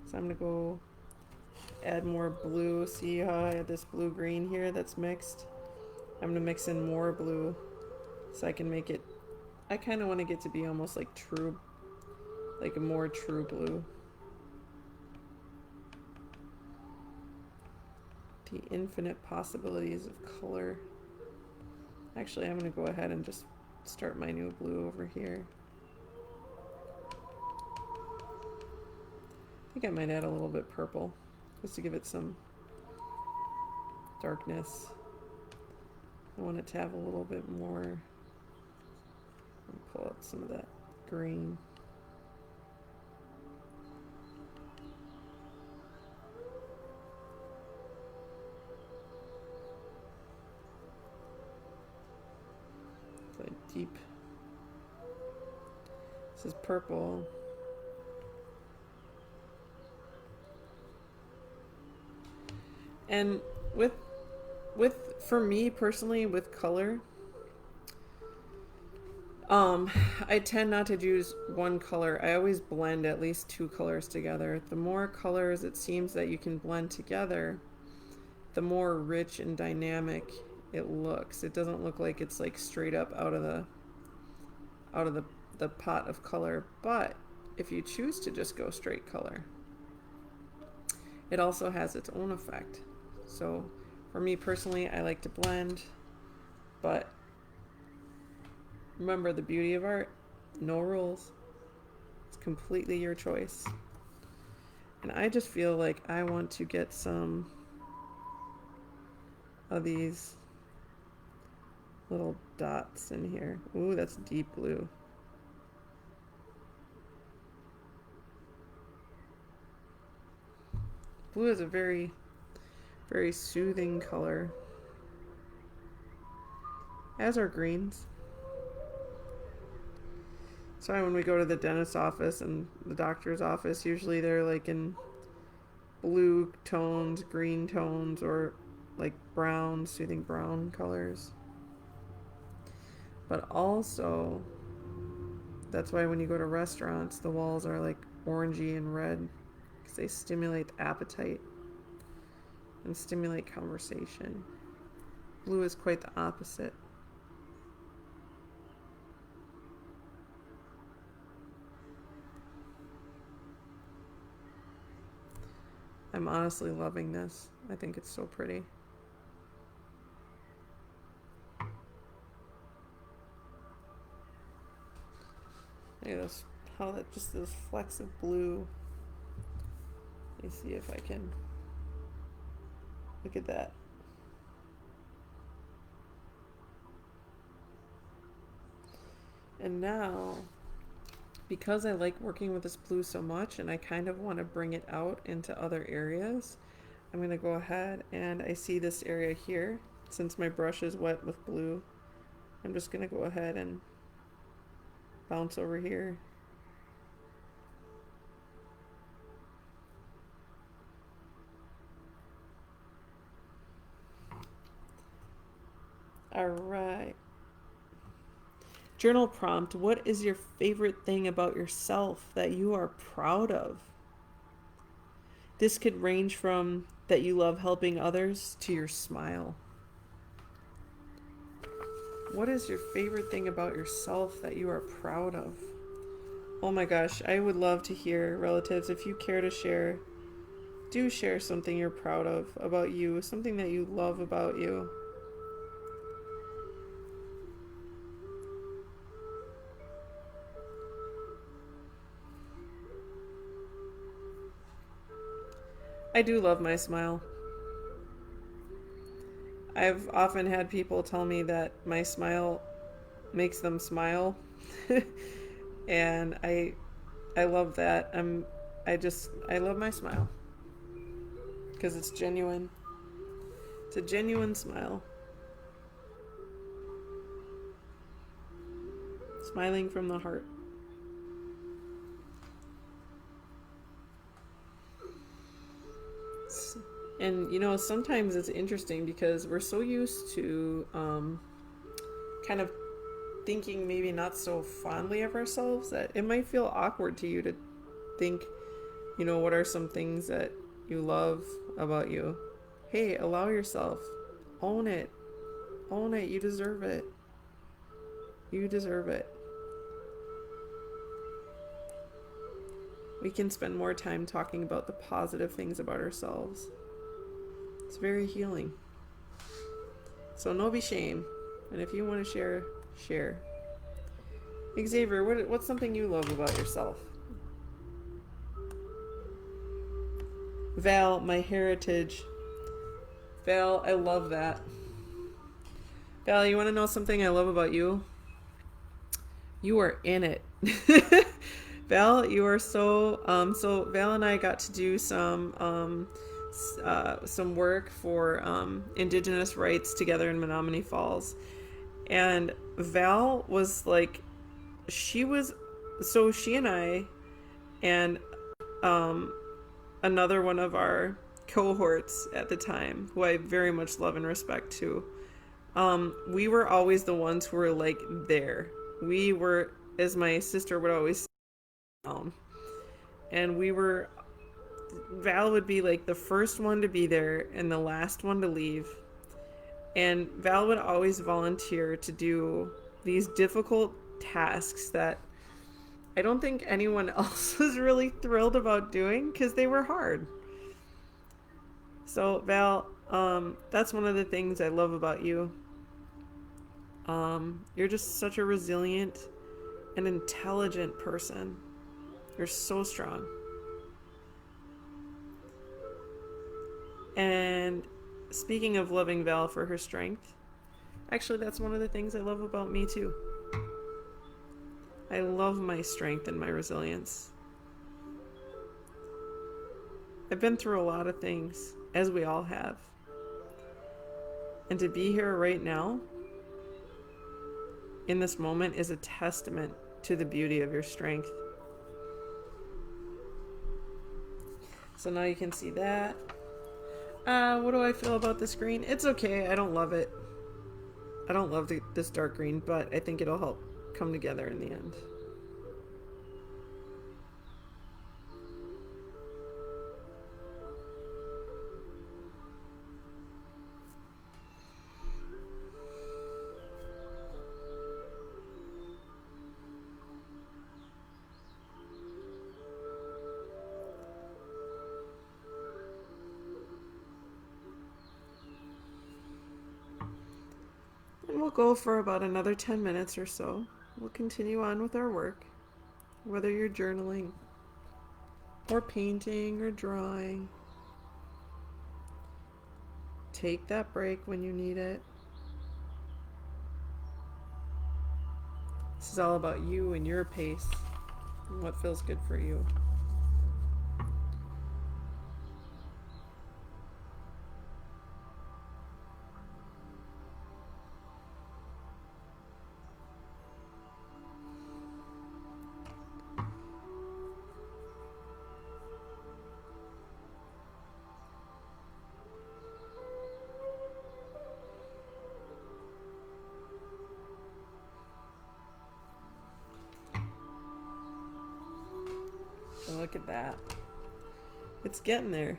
So I'm going to go add more blue. See how I have this blue-green here that's mixed? I'm going to mix in more blue so I can make it... I kind of want to get to be almost like true, like a more true blue. The infinite possibilities of color. Actually, I'm going to go ahead and just start my new blue over here. I think I might add a little bit purple just to give it some darkness. I want it to have a little bit more. I'll pull out some of that green. Deep. This is purple. And with for me personally with color, I tend not to use one color. I always blend at least two colors together. The more colors it seems that you can blend together, the more rich and dynamic it looks. It doesn't look like it's like straight up out of the pot of color. But if you choose to just go straight color, it also has its own effect. So for me personally, I like to blend, but remember the beauty of art, no rules. It's completely your choice. And I just feel like I want to get some of these little dots in here. Ooh, that's deep blue. Blue is a very, very soothing color, as are greens. So when we go to the dentist's office and the doctor's office, usually they're like in blue tones, green tones, or like brown, soothing brown colors. But also, that's why when you go to restaurants, the walls are like orangey and red, because they stimulate appetite and stimulate conversation. Blue is quite the opposite. I'm honestly loving this. I think it's so pretty. Look at this, how that just those flecks of blue. Let me see if I can. Look at that. And now, because I like working with this blue so much and I kind of want to bring it out into other areas, I'm going to go ahead and I see this area here. Since my brush is wet with blue, I'm just going to go ahead and bounce over here. All right. Journal prompt. What is your favorite thing about yourself that you are proud of? This could range from that you love helping others to your smile. What is your favorite thing about yourself that you are proud of? Oh my gosh, I would love to hear, relatives, if you care to share, do share something you're proud of about you, something that you love about you. I do love my smile. I've often had people tell me that my smile makes them smile. And I love that. I love my smile because it's genuine. It's a genuine smile. Smiling from the heart. And sometimes it's interesting because we're so used to kind of thinking maybe not so fondly of ourselves that it might feel awkward to you to think, what are some things that you love about you? Hey, allow yourself. Own it. Own it. You deserve it. You deserve it. We can spend more time talking about the positive things about ourselves. It's very healing. So no be shame. And if you want to share, share. Xavier, what's something you love about yourself? Val, my heritage. Val, I love that. Val, you want to know something I love about you? You are in it. Val, you are so Val and I got to do some work for Indigenous rights together in Menominee Falls. And Val was like, she and I and another one of our cohorts at the time, who I very much love and respect too, we were always the ones who were like there. We were, as my sister would always say, down. And Val would be like the first one to be there and the last one to leave. And Val would always volunteer to do these difficult tasks that I don't think anyone else was really thrilled about doing because they were hard. So Val, that's one of the things I love about you. You're just such a resilient and intelligent person. You're so strong. And speaking of loving Val for her strength, actually that's one of the things I love about me too. I love my strength and my resilience. I've been through a lot of things, as we all have. And to be here right now, in this moment, is a testament to the beauty of your strength. So now you can see that. What do I feel about this green? It's okay. I don't love it. I don't love this dark green, but I think it'll help come together in the end. go for about another 10 minutes or so. We'll continue on with our work, whether you're journaling or painting or drawing. Take that break when you need it. This is all about you and your pace and what feels good for you. Look at that. It's getting there.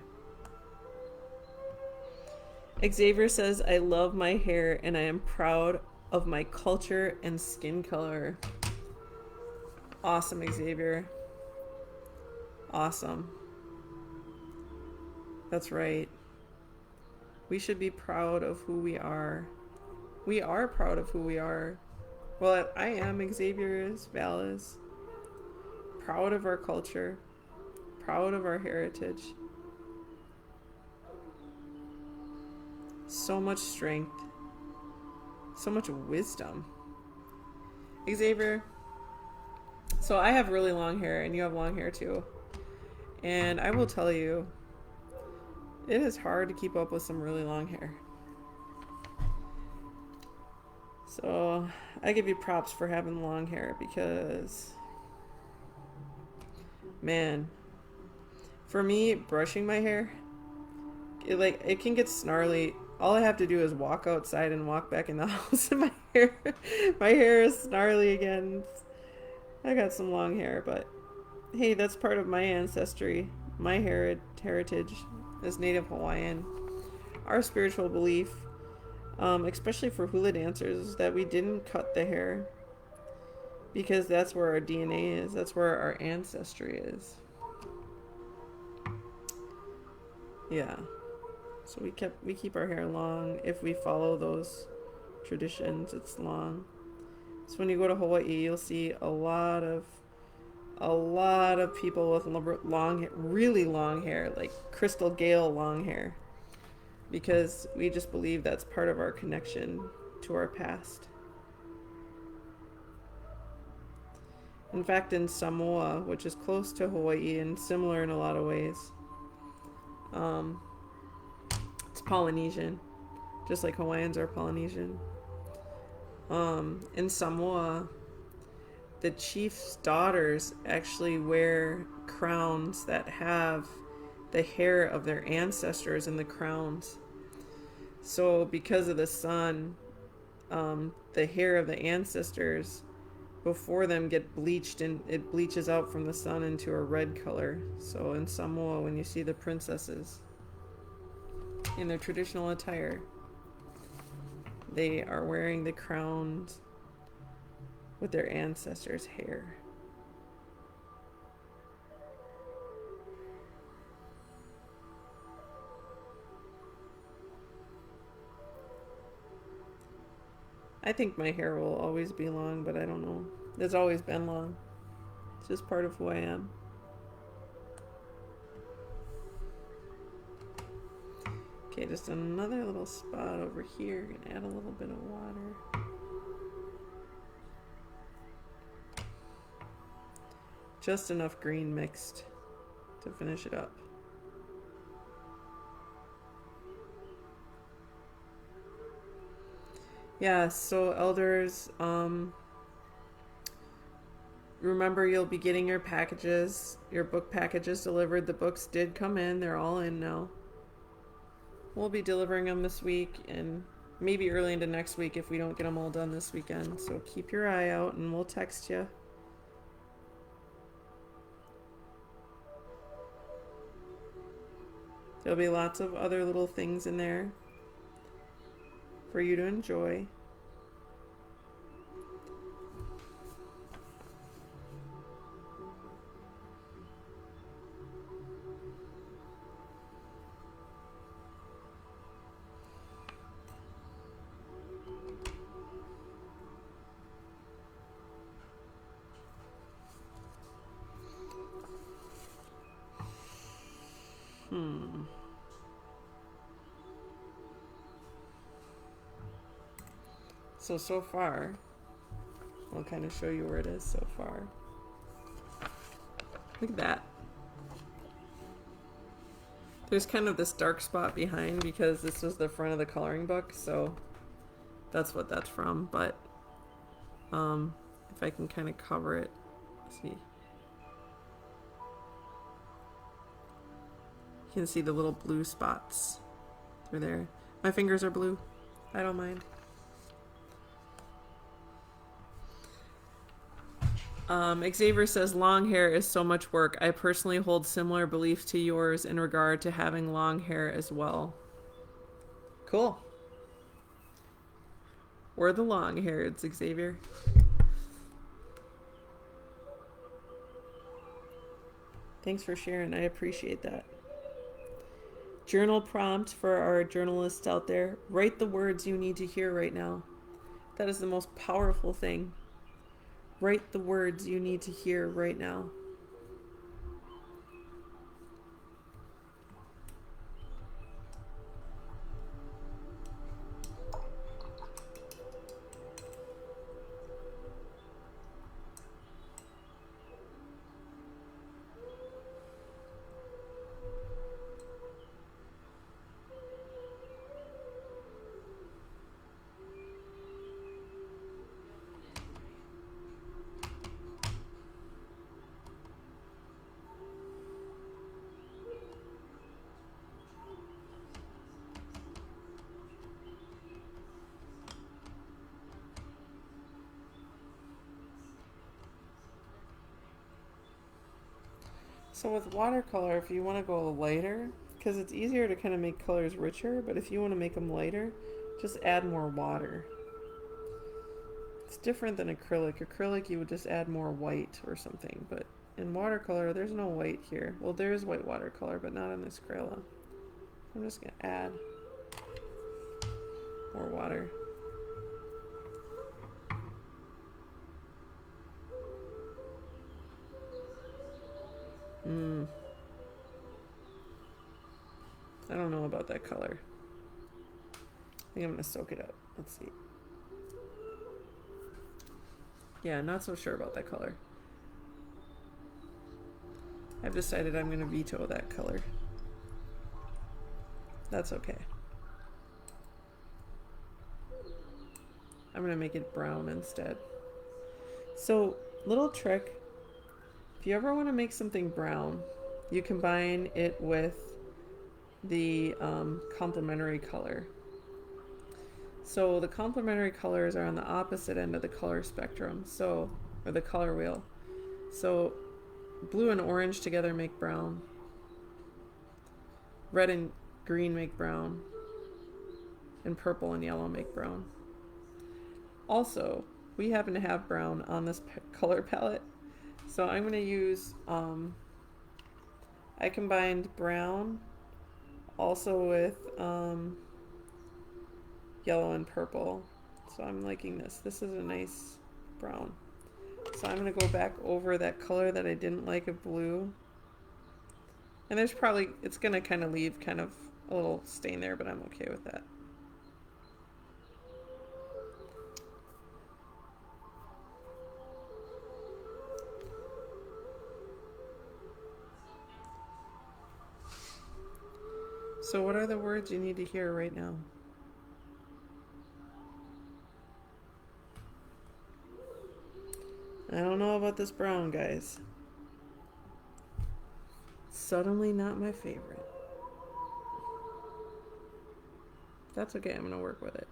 Xavier says, I love my hair and I am proud of my culture and skin color. Awesome, Xavier. Awesome. That's right. We should be proud of who we are. We are proud of who we are. Well, I am. Xavier is. Val is. Proud of our culture. Proud of our heritage. So much strength. So much wisdom. Xavier, so I have really long hair and you have long hair too. And I will tell you, it is hard to keep up with some really long hair. So I give you props for having long hair because, man, for me, brushing my hair, it can get snarly. All I have to do is walk outside and walk back in the house and my hair is snarly again. I got some long hair, but hey, that's part of my ancestry. My heritage as Native Hawaiian. Our spiritual belief, especially for hula dancers, is that we didn't cut the hair because that's where our DNA is. That's where our ancestry is. Yeah. So we keep our hair long. If we follow those traditions, it's long. So when you go to Hawaii, you'll see a lot of people with long, really long hair, like Crystal Gale long hair, because we just believe that's part of our connection to our past. In fact, in Samoa, which is close to Hawaii and similar in a lot of ways, it's Polynesian, just like Hawaiians are Polynesian. In Samoa, the chief's daughters actually wear crowns that have the hair of their ancestors in the crowns. So because of the sun, the hair of the ancestors before them get bleached, and it bleaches out from the sun into a red color. So in Samoa, when you see the princesses in their traditional attire, they are wearing the crowns with their ancestors' hair. I think my hair will always be long, but I don't know. It's always been long. It's just part of who I am. Okay, just another little spot over here. Gonna add a little bit of water. Just enough green mixed to finish it up. Yeah, so elders, remember you'll be getting your packages, your book packages delivered. The books did come in. They're all in now. We'll be delivering them this week and maybe early into next week if we don't get them all done this weekend. So keep your eye out and we'll text you. There'll be lots of other little things in there for you to enjoy. So far, I'll kind of show you where it is so far. Look at that. There's kind of this dark spot behind because this was the front of the coloring book, so that's what that's from. But if I can kind of cover it, see. You can see the little blue spots through there. My fingers are blue. I don't mind. Xavier says long hair is so much work. I personally hold similar beliefs to yours in regard to having long hair as well. Cool. We're the long hairs, Xavier. Thanks for sharing. I appreciate that. Journal prompt for our journalists out there. Write the words you need to hear right now. That is the most powerful thing. Write the words you need to hear right now. So with watercolor, if you want to go lighter, because it's easier to kind of make colors richer, but if you want to make them lighter, just add more water. It's different than acrylic. Acrylic, you would just add more white or something, but in watercolor, there's no white here. Well, there is white watercolor, but not in this Crayola. I'm just going to add more water. I don't know about that color. I think I'm going to soak it up. Let's see. Yeah, not so sure about that color. I've decided I'm going to veto that color. That's okay. I'm going to make it brown instead. So, little trick. If you ever want to make something brown, you combine it with the complementary color. So the complementary colors are on the opposite end of the color spectrum, or the color wheel. So blue and orange together make brown. Red and green make brown. And purple and yellow make brown. Also, we happen to have brown on this color palette. So I'm going to use, I combined brown also with yellow and purple. So I'm liking this. This is a nice brown. So I'm going to go back over that color that I didn't like of blue. And there's probably, it's going to kind of leave kind of a little stain there, but I'm okay with that. So what are the words you need to hear right now? I don't know about this brown, guys. Suddenly not my favorite. That's okay, I'm gonna work with it.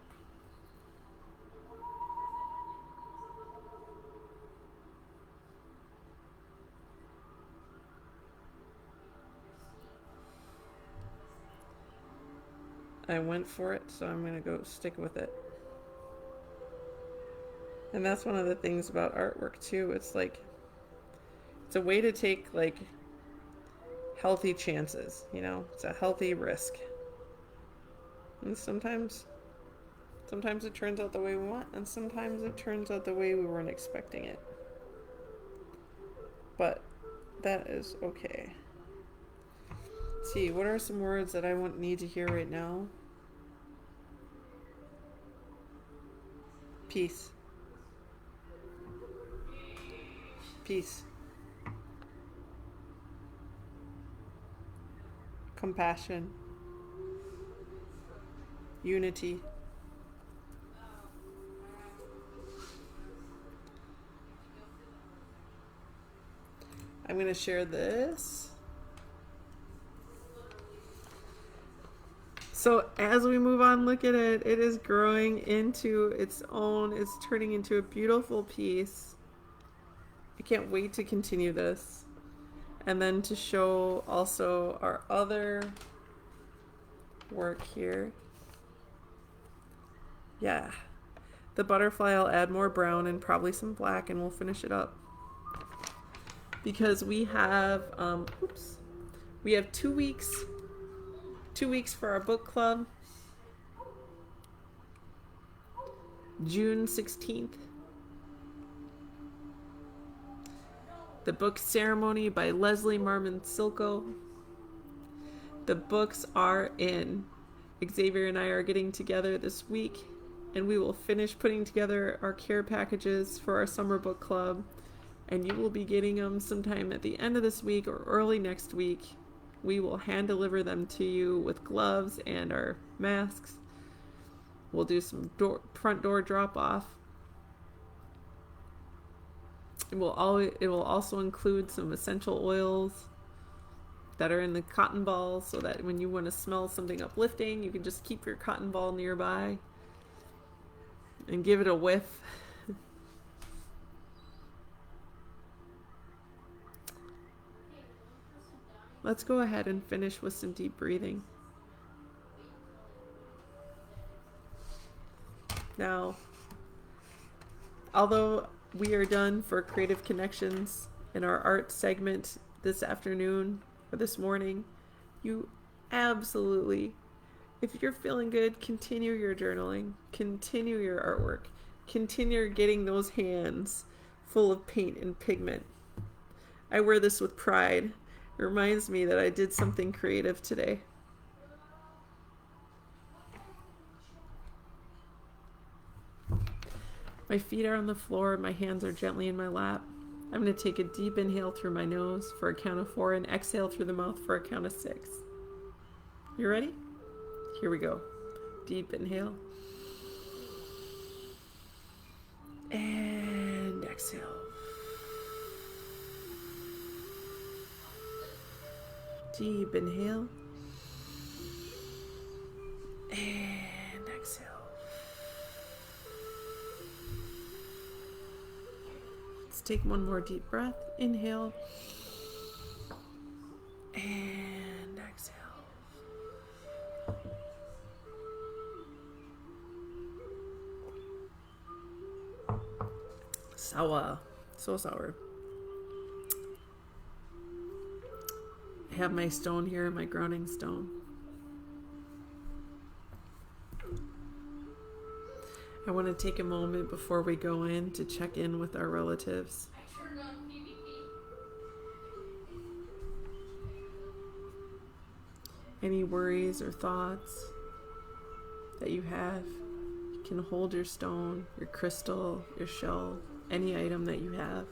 I went for it, so I'm gonna go stick with it. And that's one of the things about artwork too. It's like, it's a way to take like healthy chances, you know? It's a healthy risk. And sometimes it turns out the way we want, and sometimes it turns out the way we weren't expecting it. But that is okay. See, what are some words that I won't need to hear right now? Peace. Peace. Compassion. Unity. I'm going to share this. So as we move on, look at it. It is growing into its own. It's turning into a beautiful piece. I can't wait to continue this. And then to show also our other work here. Yeah. The butterfly, I'll add more brown and probably some black and we'll finish it up. Because we have, we have 2 weeks. 2 weeks for our book club. June 16th. The book ceremony by Leslie Marmon Silko. The books are in. Xavier and I are getting together this week and we will finish putting together our care packages for our summer book club. And you will be getting them sometime at the end of this week or early next week. We will hand deliver them to you with gloves and our masks. We'll do some front door drop off. It will also include some essential oils that are in the cotton balls so that when you want to smell something uplifting, you can just keep your cotton ball nearby and give it a whiff. Let's go ahead and finish with some deep breathing. Now, although we are done for Creative Connections in our art segment this afternoon or this morning, you absolutely, if you're feeling good, continue your journaling, continue your artwork, continue getting those hands full of paint and pigment. I wear this with pride. It reminds me that I did something creative today. My feet are on the floor, my hands are gently in my lap. I'm going to take a deep inhale through my nose for a count of 4 and exhale through the mouth for a count of 6. You ready? Here we go. Deep inhale. And exhale. Deep inhale. And exhale. Let's take one more deep breath. Inhale. And exhale. Sour. So sour. I have my stone here, my grounding stone. I want to take a moment before we go in to check in with our relatives. Any worries or thoughts that you have, you can hold your stone, your crystal, your shell, any item that you have.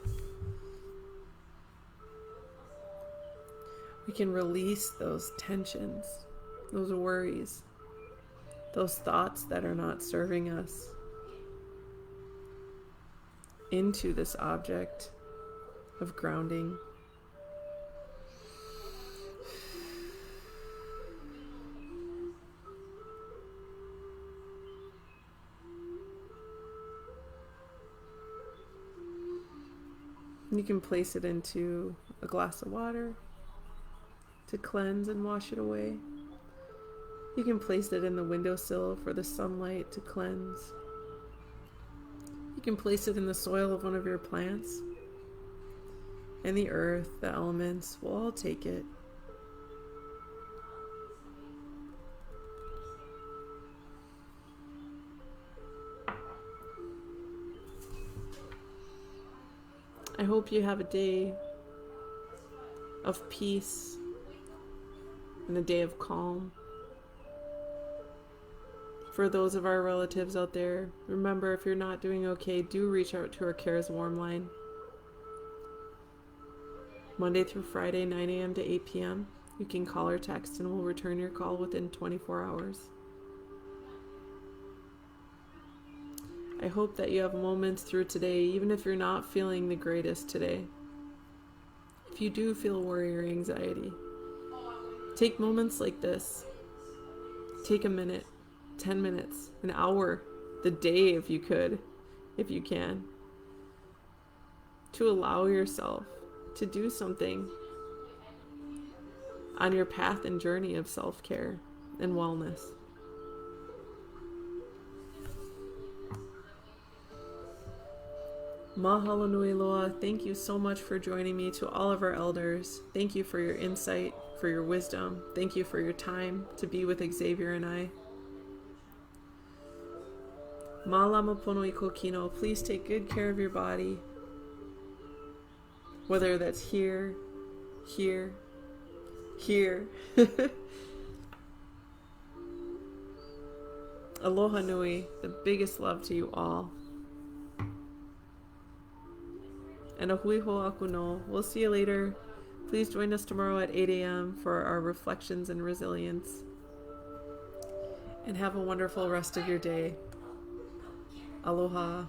We can release those tensions, those worries, those thoughts that are not serving us into this object of grounding. You can place it into a glass of water to cleanse and wash it away. You can place it in the windowsill for the sunlight to cleanse. You can place it in the soil of one of your plants. And the earth, the elements will all take it. I hope you have a day of peace, and a day of calm. For those of our relatives out there, remember, if you're not doing okay, do reach out to our CARES warm line. Monday through Friday, 9 a.m. to 8 p.m. You can call or text and we'll return your call within 24 hours. I hope that you have moments through today, even if you're not feeling the greatest today. If you do feel worry or anxiety, take moments like this. Take a minute, 10 minutes, an hour, the day if you could, if you can, to allow yourself to do something on your path and journey of self-care and wellness. Mahalo nui loa. Thank you so much for joining me. To all of our elders, thank you for your insight, for your wisdom. Thank you for your time to be with Xavier and I. Malama pono I kokino. Please take good care of your body. Whether that's here, here, here. Aloha nui. The biggest love to you all. And a hui ho aku no. We'll see you later. Please join us tomorrow at 8 a.m. for our reflections and resilience. And have a wonderful rest of your day. Aloha.